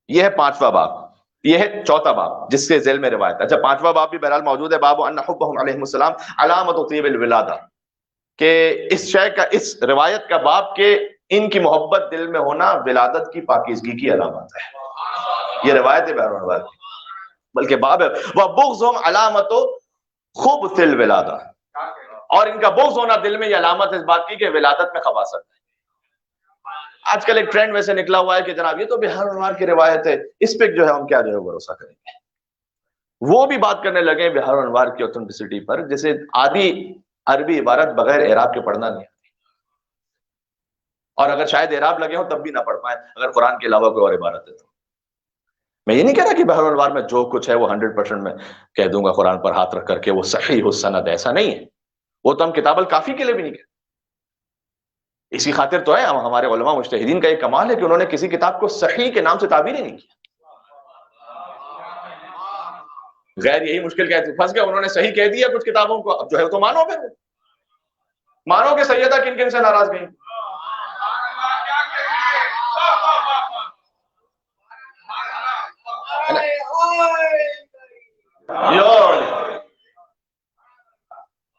یہ ہے پانچواں باب، یہ ہے چوتھا باب جس کے ذیل میں روایت. اچھا، پانچواں باب بھی بہرحال موجود ہے. باب ان حبہم علیہم السلام علامت طیب الولادہ، کہ اس شے کا، اس روایت کا باب کہ ان کی محبت دل میں ہونا ولادت کی پاکیزگی کی علامت ہے. یہ روایت ہے بہار و انوار کی، بلکہ باب ہے وَبُغْضُهُمْ عَلَامَةُ خُبْثِ الْوِلَادَةِ، اور ان کا بغض ہونا دل میں یہ علامت ہے اس بات کی کہ ولادت میں خباثت ہے. آج کل ایک ٹرینڈ ویسے نکلا ہوا ہے کہ جناب یہ تو بہار و انوار کی روایت ہے، اس پہ جو ہے ہم کیا جو ہے بھروسہ کریں گے. وہ بھی بات کرنے لگے بہار و انوار کی اوتھینٹسٹی پر، جیسے آدھی عربی عبارت بغیر اعراب کے پڑھنا نہیں آتی، اور اگر شاید اعراب لگے ہوں تب بھی نہ پڑھ پائیں اگر قرآن کے علاوہ کوئی اور عبارت ہے تو. میں یہ نہیں کہہ رہا کہ بہار و انوار میں جو کچھ ہے وہ 100% میں کہہ دوں گا قرآن پر ہاتھ رکھ کر کے وہ صحیح السند، ایسا نہیں ہے. وہ تو ہم کتاب الکافی کے لیے بھی نہیں کہتے. اسی خاطر تو ہے ہمارے علماء مجتہدین کا یہ کمال ہے کہ انہوں نے کسی کتاب کو صحیح کے نام سے تعبیر ہی نہیں کیا. غیر یہی مشکل کہتے پھنس گئے، انہوں نے صحیح کہہ دیا کچھ کتابوں کو، اب جو ہے تو مانو، پھر مانو کہ سیدہ کن کن سے ناراض گئی.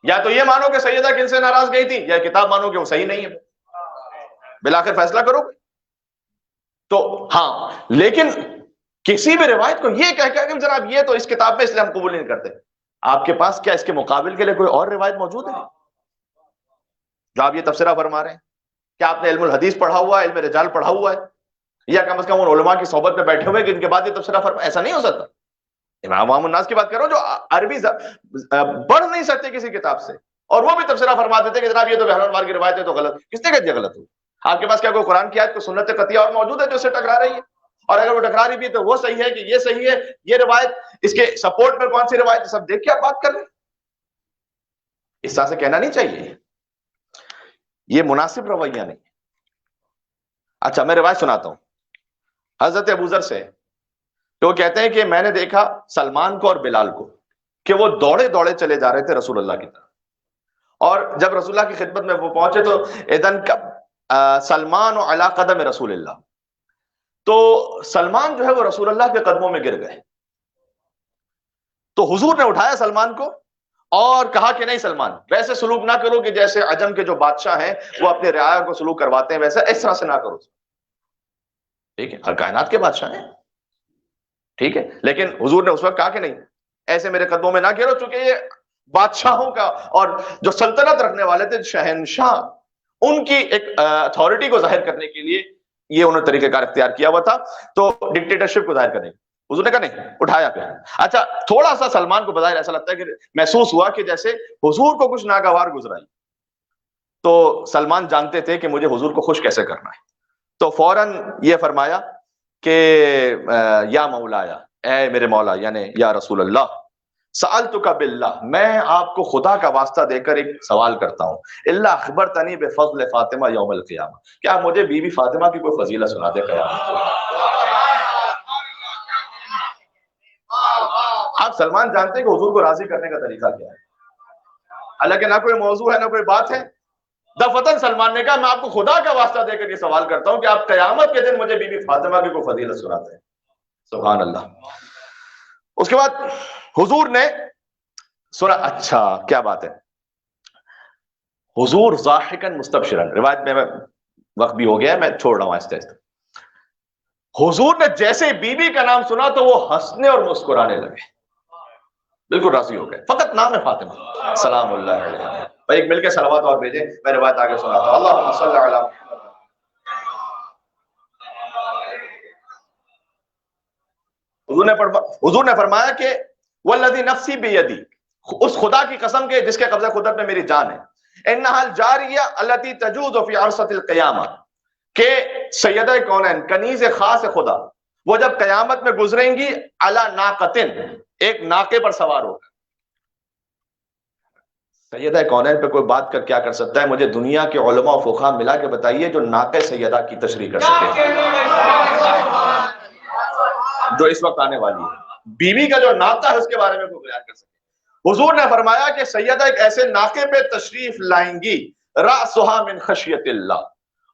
یا تو یہ مانو کہ سیدہ کن سے ناراض گئی تھی، یا کتاب مانو کہ وہ صحیح نہیں ہے. بلاخر فیصلہ کرو. تو ہاں، لیکن کسی بھی روایت کو یہ کہہ کہ جناب یہ تو اس کتاب میں اس لیے ہم قبول نہیں کرتے، آپ کے پاس کیا اس کے مقابل کے لیے کوئی اور روایت موجود ہے جو آپ یہ تبصرہ فرما رہے ہیں؟ کیا آپ نے علم الحدیث پڑھا ہوا ہے، علم رجال پڑھا ہوا ہے، یا کم از کم ان علماء کی صحبت میں بیٹھے ہوئے کہ ان کے بعد یہ تبصرہ فرما؟ ایسا نہیں ہو سکتا. امام الناس کی بات کرو جو عربی پڑھ نہیں سکتے کسی کتاب سے، اور وہ بھی تبصرہ فرما دیتے کہ جناب یہ تو بہرحال مار کی روایت ہے تو غلط. کس نے کہا یہ غلط ہو؟ آپ کے پاس کیا کوئی قرآن کی آیت کو سنت قطعیہ اور موجود ہے جو اس سے ٹکرا رہی ہے؟ اور اگر وہ ٹکرا رہی بھی ہے تو وہ صحیح ہے کہ یہ صحیح ہے، یہ روایت، اس کے سپورٹ میں کون سی روایت ہے، سب دیکھ کے آپ بات کر رہے ہیں. اس طرح سے کہنا نہیں چاہیے، یہ مناسب رویہ نہیں. اچھا میں روایت سناتا ہوں حضرت ابوذر سے، تو وہ کہتے ہیں کہ میں نے دیکھا سلمان کو اور بلال کو کہ وہ دوڑے دوڑے چلے جا رہے تھے رسول اللہ کی طرف، اور جب رسول اللہ کی خدمت میں وہ پہنچے تو اذن سلمان علی قدم رسول اللہ، تو سلمان جو ہے وہ رسول اللہ کے قدموں میں گر گئے. تو حضور نے اٹھایا سلمان کو اور کہا کہ نہیں سلمان، ویسے سلوک نہ کرو کہ جیسے عجم کے جو بادشاہ ہیں وہ اپنے رعایا کو سلوک کرواتے ہیں، ویسا اس طرح سے نہ کرو. ٹھیک ہے، ہر کائنات کے بادشاہ ہیں، ٹھیک ہے، لیکن حضور نے اس وقت کہا کہ نہیں ایسے میرے قدموں میں نہ گرو، چونکہ یہ بادشاہوں کا اور جو سلطنت رکھنے والے تھے شہنشاہ، ان کی ایک اتھارٹی کو ظاہر کرنے کے لیے یہ انہوں نے طریقہ کار اختیار کیا ہوا تھا، تو ڈکٹیٹرشپ کو ظاہر کرنے. حضور نے کہا نہیں، اٹھایا پہ. اچھا تھوڑا سا سلمان کو بظاہر ایسا لگتا ہے کہ محسوس ہوا کہ جیسے حضور کو کچھ ناگوار گزرائی، تو سلمان جانتے تھے کہ مجھے حضور کو خوش کیسے کرنا ہے، تو فوراً یہ فرمایا کہ یا مولایا، اے میرے مولا یعنی یا رسول اللہ، سألتک باللہ، میں آپ کو خدا کا واسطہ دے کر ایک سوال کرتا ہوں، الا اخبرتنی بفضل فاطمہ یوم القیامہ، کیا آپ مجھے بی بی فاطمہ کی کوئی فضیلت سنا دے قیامت. آپ سلمان جانتے ہیں کہ حضور کو راضی کرنے کا طریقہ کیا ہے، حالانکہ نہ کوئی موضوع ہے نہ کوئی بات ہے. دفتن سلمان نے کہا میں آپ کو خدا کا واسطہ دے کر یہ سوال کرتا ہوں کہ آپ قیامت کے دن مجھے بی بی فاطمہ کی کوئی فضیلت سناتے ہیں. سبحان اللہ. اس کے بعد حضور نے سنا، اچھا کیا بات ہے. حضور ضاحکن مستبشرن، روایت میں وقت بھی ہو گیا ہے میں چھوڑ رہا ہوں آہستہ آہستہ. حضور نے جیسے بی بی کا نام سنا تو وہ ہنسنے اور مسکرانے لگے، بالکل راضی ہو گئے. فقط نام ہے فاطمہ سلام اللہ علیہ. بھائی ایک مل کے صلوات اور بھیجیں، میں روایت آگے سناتا ہوں. اللہم صلی علی حضور نے فرمایا کہ والذی نفسی بیدی، اس خدا کی قسم کے جس کے قبضہ قدرت میں میری جان ہے، انہا الجاریہ التی تجوز فی عرصۃ القیامہ، کہ سیدہ کونین کنیز خاص خدا وہ جب قیامت میں گزریں گی علی ناقتن، ایک ناقے پر سوار ہو کر. سیدہ کونین پہ کوئی بات کر کیا کر سکتا ہے؟ مجھے دنیا کے علماء و فقہا ملا کے بتائیے جو ناقے سیدہ کی تشریح کر سکتے جو اس وقت آنے والی ہے. بیوی کا جو ناقہ ہے اس کے بارے میں کوئی بیان کر سکتے. حضور نے فرمایا کہ سیدہ ایک ایسے ناقے پہ تشریف لائیں گی، رأسها من خشیت اللہ،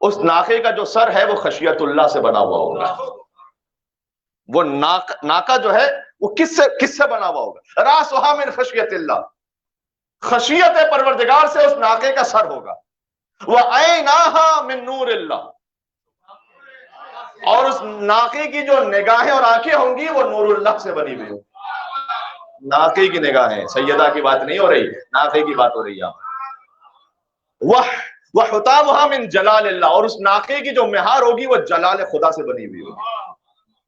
اس ناقے کا جو سر ہے وہ خشیت اللہ سے بنا ہوا ہوگا. وہ ناقہ جو ہے وہ کس سے بنا ہوا ہوگا؟ رأسها من خشیت اللہ، خشیت پروردگار سے اس ناقے کا سر ہوگا. وَعَيْنَاهَا مِن نُورِ اللَّهِ، اور اس ناقے کی جو نگاہیں اور آنکھیں ہوں گی وہ نور اللہ سے بنی ہوئی ہوگی. ناقے کی نگاہیں، سیدہ کی بات نہیں ہو رہی، ناقے کی بات ہو رہی ہے. وَحُتَامُهَا مِن جَلَالِ اللَّهِ، اور اس ناقے کی جو مہار ہوگی وہ جلال خدا سے بنی ہوئی ہوگی.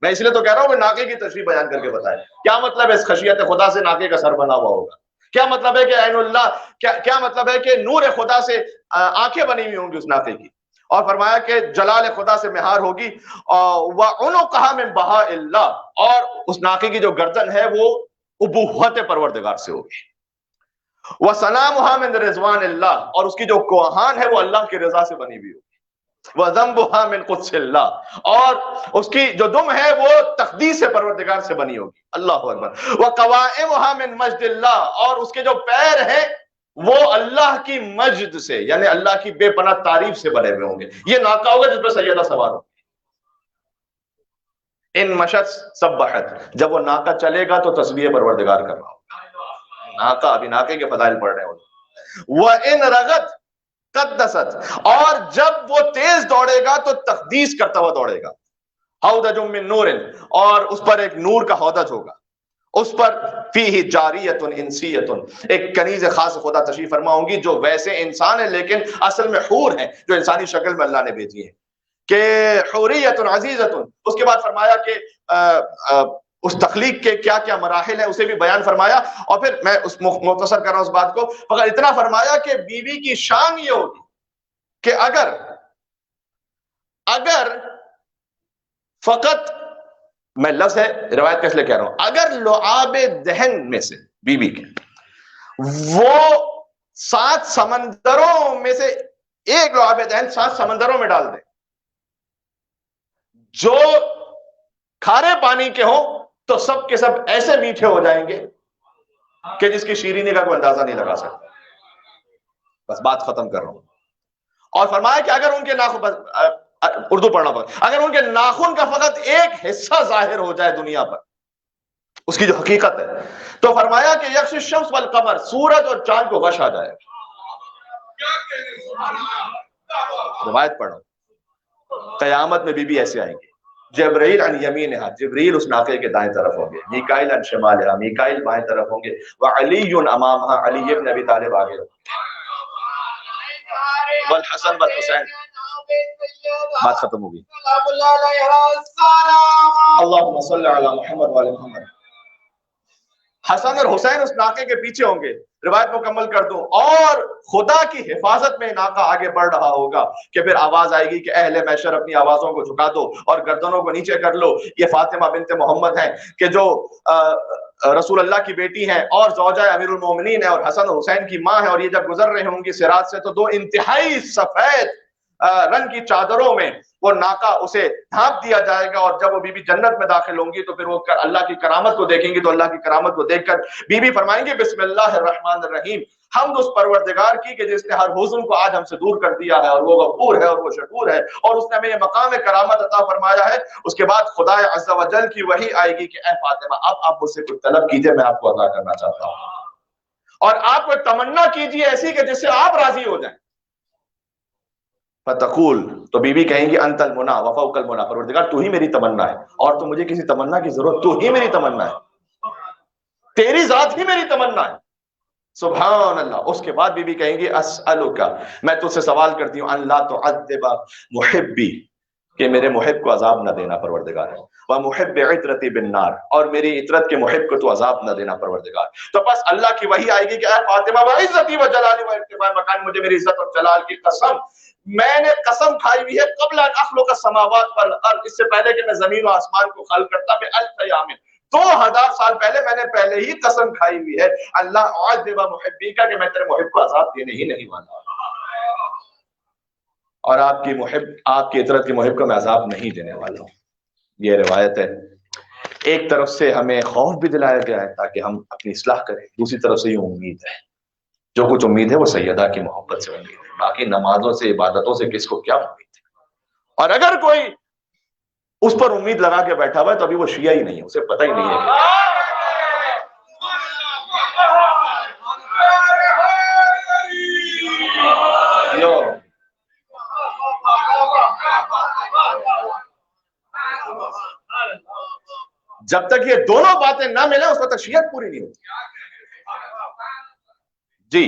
میں اس لیے تو کہہ رہا ہوں کہ ناقے کی تشریح بیان کر کے بتائیں کیا مطلب ہے اس خشیت خدا سے ناقے کا سر بنا ہوا ہوگا. کیا مطلب ہے کہ عین اللہ، کیا مطلب ہے کہ نور خدا سے آنکھیں بنی ہوئی ہوں گی اس ناقے کی. اور فرمایا کہ جلال خدا سے مہار ہوگی. وَعُنُقَهَا مِن بَهَاءِ اللَّهِ، اور اس ناقے کی جو گردن ہے وہ ابوت پروردگار سے ہوگی. وَسَنَامُهَا مِن رِضْوَانِ اللَّهِ، اور اس کی جو کوہان ہے وہ اللہ کی رضا سے بنی ہوئی ہوگی. وَذَنبُهَا مِن قُدْسِ اللَّهِ، اور اس کی جو دم ہے وہ تقدیس پروردگار سے بنی ہوگی. اللہ اکبر. وَقَوَائِمُهَا مِن مَجْدِ اللَّهِ، اور اس کے جو پیر ہیں وہ اللہ کی مجد سے یعنی اللہ کی بے پناہ تعریف سے بنے ہوئے ہوں گے. یہ ناقہ ہوگا جس پر سیدہ سوار ہوگی. ان مشت سبحت، جب وہ ناقہ چلے گا تو تسبیح پروردگار کر رہا ہوگا. ناقہ، ابھی ناقے کے فضائل پڑھ رہے ہوں. وَإِن رَغَتْ قَدَّسَتْ، اور جب وہ تیز دوڑے گا تو تقدیس کرتا ہوا دوڑے گا. حَوْدَجٌ مِّن نُورٍ، اور اس پر ایک نور کا حوض ہوگا. اس پر فیہ جاریت انسیت، ایک کنیز خاص خدا تشریف فرما ہوں گی جو ویسے انسان ہے لیکن اصل میں حور ہیں، جو انسانی شکل میں اللہ نے بھیجی ہے. کہ حوریت عزیزت، اس کے بعد فرمایا کہ اس تخلیق کے کیا کیا مراحل ہیں اسے بھی بیان فرمایا. اور پھر میں اس مختصر کر رہا ہوں اس بات کو، مگر اتنا فرمایا کہ بیوی کی شان یہ ہوگی کہ اگر فقط، میں لفظ ہے روایت کا اس لیے کہہ رہا ہوں، اگر لعاب دہن میں سے بیوی کے وہ 7 سمندروں میں سے ایک لعاب دہن 7 سمندروں میں ڈال دیں جو کھارے پانی کے ہوں، تو سب کے سب ایسے میٹھے ہو جائیں گے کہ جس کی شیرینی کا کوئی اندازہ نہیں لگا سکتا. بس بات ختم کر رہا ہوں. اور فرمایا کہ اگر ان کے ناخن، اردو پڑھنا پڑا، اگر ان کے ناخن کا فقط ایک حصہ ظاہر ہو جائے دنیا پر، اس کی جو حقیقت ہے، تو فرمایا کہ یکش الشمس والقمر، سورج اور چاند کو غش آ جائے. روایت پڑھو، قیامت میں بی بی ایسے آئیں گے، جبرائیل عن یمینہا، جبریل اس ناقے کے دائیں طرف ہوں گے، میکائیل عن شمالہا، میکائیل بائیں طرف ہوں گے، وعلی امامہا، علی ابن ابی طالب آگے ہوں گے، والحسن والحسین. بات ختم ہوگی. اللہم صلی علی محمد وعلی محمد. حسن اور حسین اس ناقے کے پیچھے ہوں گے. روایت مکمل کر دوں، اور خدا کی حفاظت میں ناقہ آگے بڑھ رہا ہوگا کہ پھر آواز آئے گی کہ اہل محشر اپنی آوازوں کو جھکا دو اور گردنوں کو نیچے کر لو. یہ فاطمہ بنت محمد ہیں کہ جو رسول اللہ کی بیٹی ہیں اور زوجہ امیر المومنین ہیں اور حسن اور حسین کی ماں ہیں، اور یہ جب گزر رہے ہوں گی صراط سے تو 2 انتہائی سفید رنگ کی چادروں میں وہ ناقہ اسے ڈھانپ دیا جائے گا. اور جب وہ بی بی جنت میں داخل ہوں گی تو پھر وہ اللہ کی کرامت کو دیکھیں گی، تو اللہ کی کرامت کو دیکھ کر بی بی فرمائیں گے بسم اللہ الرحمن الرحیم، حمد اس پروردگار کی کہ جس نے ہر حزن کو آج ہم سے دور کر دیا ہے، اور وہ غفور ہے اور وہ شکور ہے، اور اس نے ہمیں یہ مقام کرامت عطا فرمایا ہے. اس کے بعد خدا عز و جل کی وحی آئے گی کہ اے فاطمہ اب آپ مجھ سے کچھ طلب کیجئے، میں آپ کو عطا کرنا چاہتا ہوں، اور آپ کو تمنا کیجئے ایسی کہ جس سے آپ راضی ہو جائیں. فتقول، تو بی بی کہیں گی انت المنا وفوق المنا، پروردگار تو ہی میری تمنا ہے، اور تو مجھے کسی تمنا کی ضرورت، تو ہی میری تمنا ہے، تیری ذات ہی میری تمنا ہے. سبحان اللہ. اس کے بعد بی بی کہیں گی اسألک، میں تجھ سے سوال کرتی ہوں، ان لا تعذب محبی، کہ میرے محب کو عذاب نہ دینا پروردگار، ومحب عطرتی بالنار، اور میری عطرت کے محب کو تو عذاب نہ دینا پروردگار. تو بس اللہ کی وحی آئے گی کہ اے فاطمہ وعزتی وجلالی وارتفاع مکان، مجھے میری عزت اور جلال کی قسم، میں نے قسم کھائی ہوئی ہے قبل ان اخلق السماوات والارض، اس سے پہلے کہ میں زمین و آسمان کو خلق کرتا، بألف ایام، 2000 سال پہلے میں نے پہلے ہی قسم کھائی ہوئی ہے اللہ اعذب محبی کا، کہ میں تیرے محب کو عذاب دینے ہی نہیں والا، اور آپ کی عطرت کی محب کو میں عذاب نہیں دینے والا ہوں. یہ روایت ہے. ایک طرف سے ہمیں خوف بھی دلایا گیا ہے تاکہ ہم اپنی اصلاح کریں، دوسری طرف سے یہ امید ہے، جو کچھ امید ہے وہ سیدہ کی محبت سے امید ہے، باقی نمازوں سے عبادتوں سے کس کو کیا امید ہے. اور اگر کوئی اس پر امید لگا کے بیٹھا ہوا ہے تو ابھی وہ شیعہ ہی نہیں ہے، اسے پتہ ہی نہیں ہے. جب تک یہ دونوں باتیں نہ ملیں اس وقت تک شیعت پوری نہیں ہوتی. جی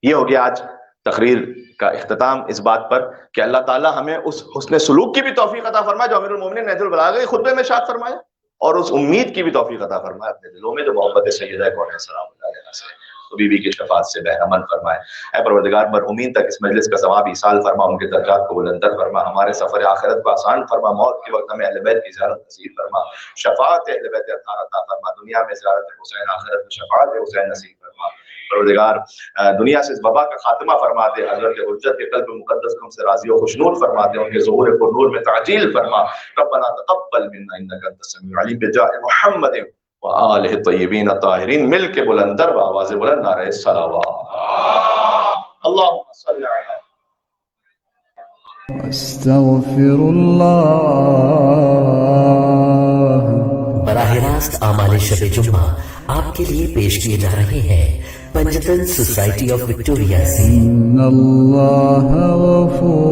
یہ ہو گیا آج تقریر کا اختتام اس بات پر کہ اللہ تعالیٰ ہمیں اس حسن سلوک کی بھی توفیق عطا فرمائے جو امیر المومنین نہج البلاغہ کے خطبے میں ارشاد فرمایا، اور اس امید کی بھی توفیق عطا فرمائے اپنے دلوں میں جو محبت سیدہ کونین سلام اللہ علیہا سے، تو بی بی کی شفاعت سے بہرمند فرمائے. اے پروردگار مرحومین تک اس مجلس کا ثواب ایصال فرما، ان کے درجات کو بلندر فرما، ہمارے سفر آخرت کو آسان فرما، موت کے وقت ہمیں اہل بیت کی زیارت نصیب فرما، شفاعت اہل بیت اطہار عطا فرما، دنیا میں زیارت حسین، آخرت میں شفاعت حسین نصیب فرما. پروردگار دنیا سے اس وبا کا خاتمہ فرما دے، حضرت حجت کے قلب مقدس کو ہم سے راضی و خوشنود فرما دے، ان کے ظہور پر نور میں تعجیل فرما. ربنا تقبل منا انک انت السمیع العلیم بجاہ محمد وآلہ الطیبین الطاہرین. مل کے بلندر و آواز بلند نعرہ الصلوات. اللہم صلی علی استغفر اللہ. براہ راست اعمال شب جمعہ آپ کے لیے پیش کیے جا رہے ہیں پنجتن سوسائٹی آف وکٹوریا سے. ان اللہ غفور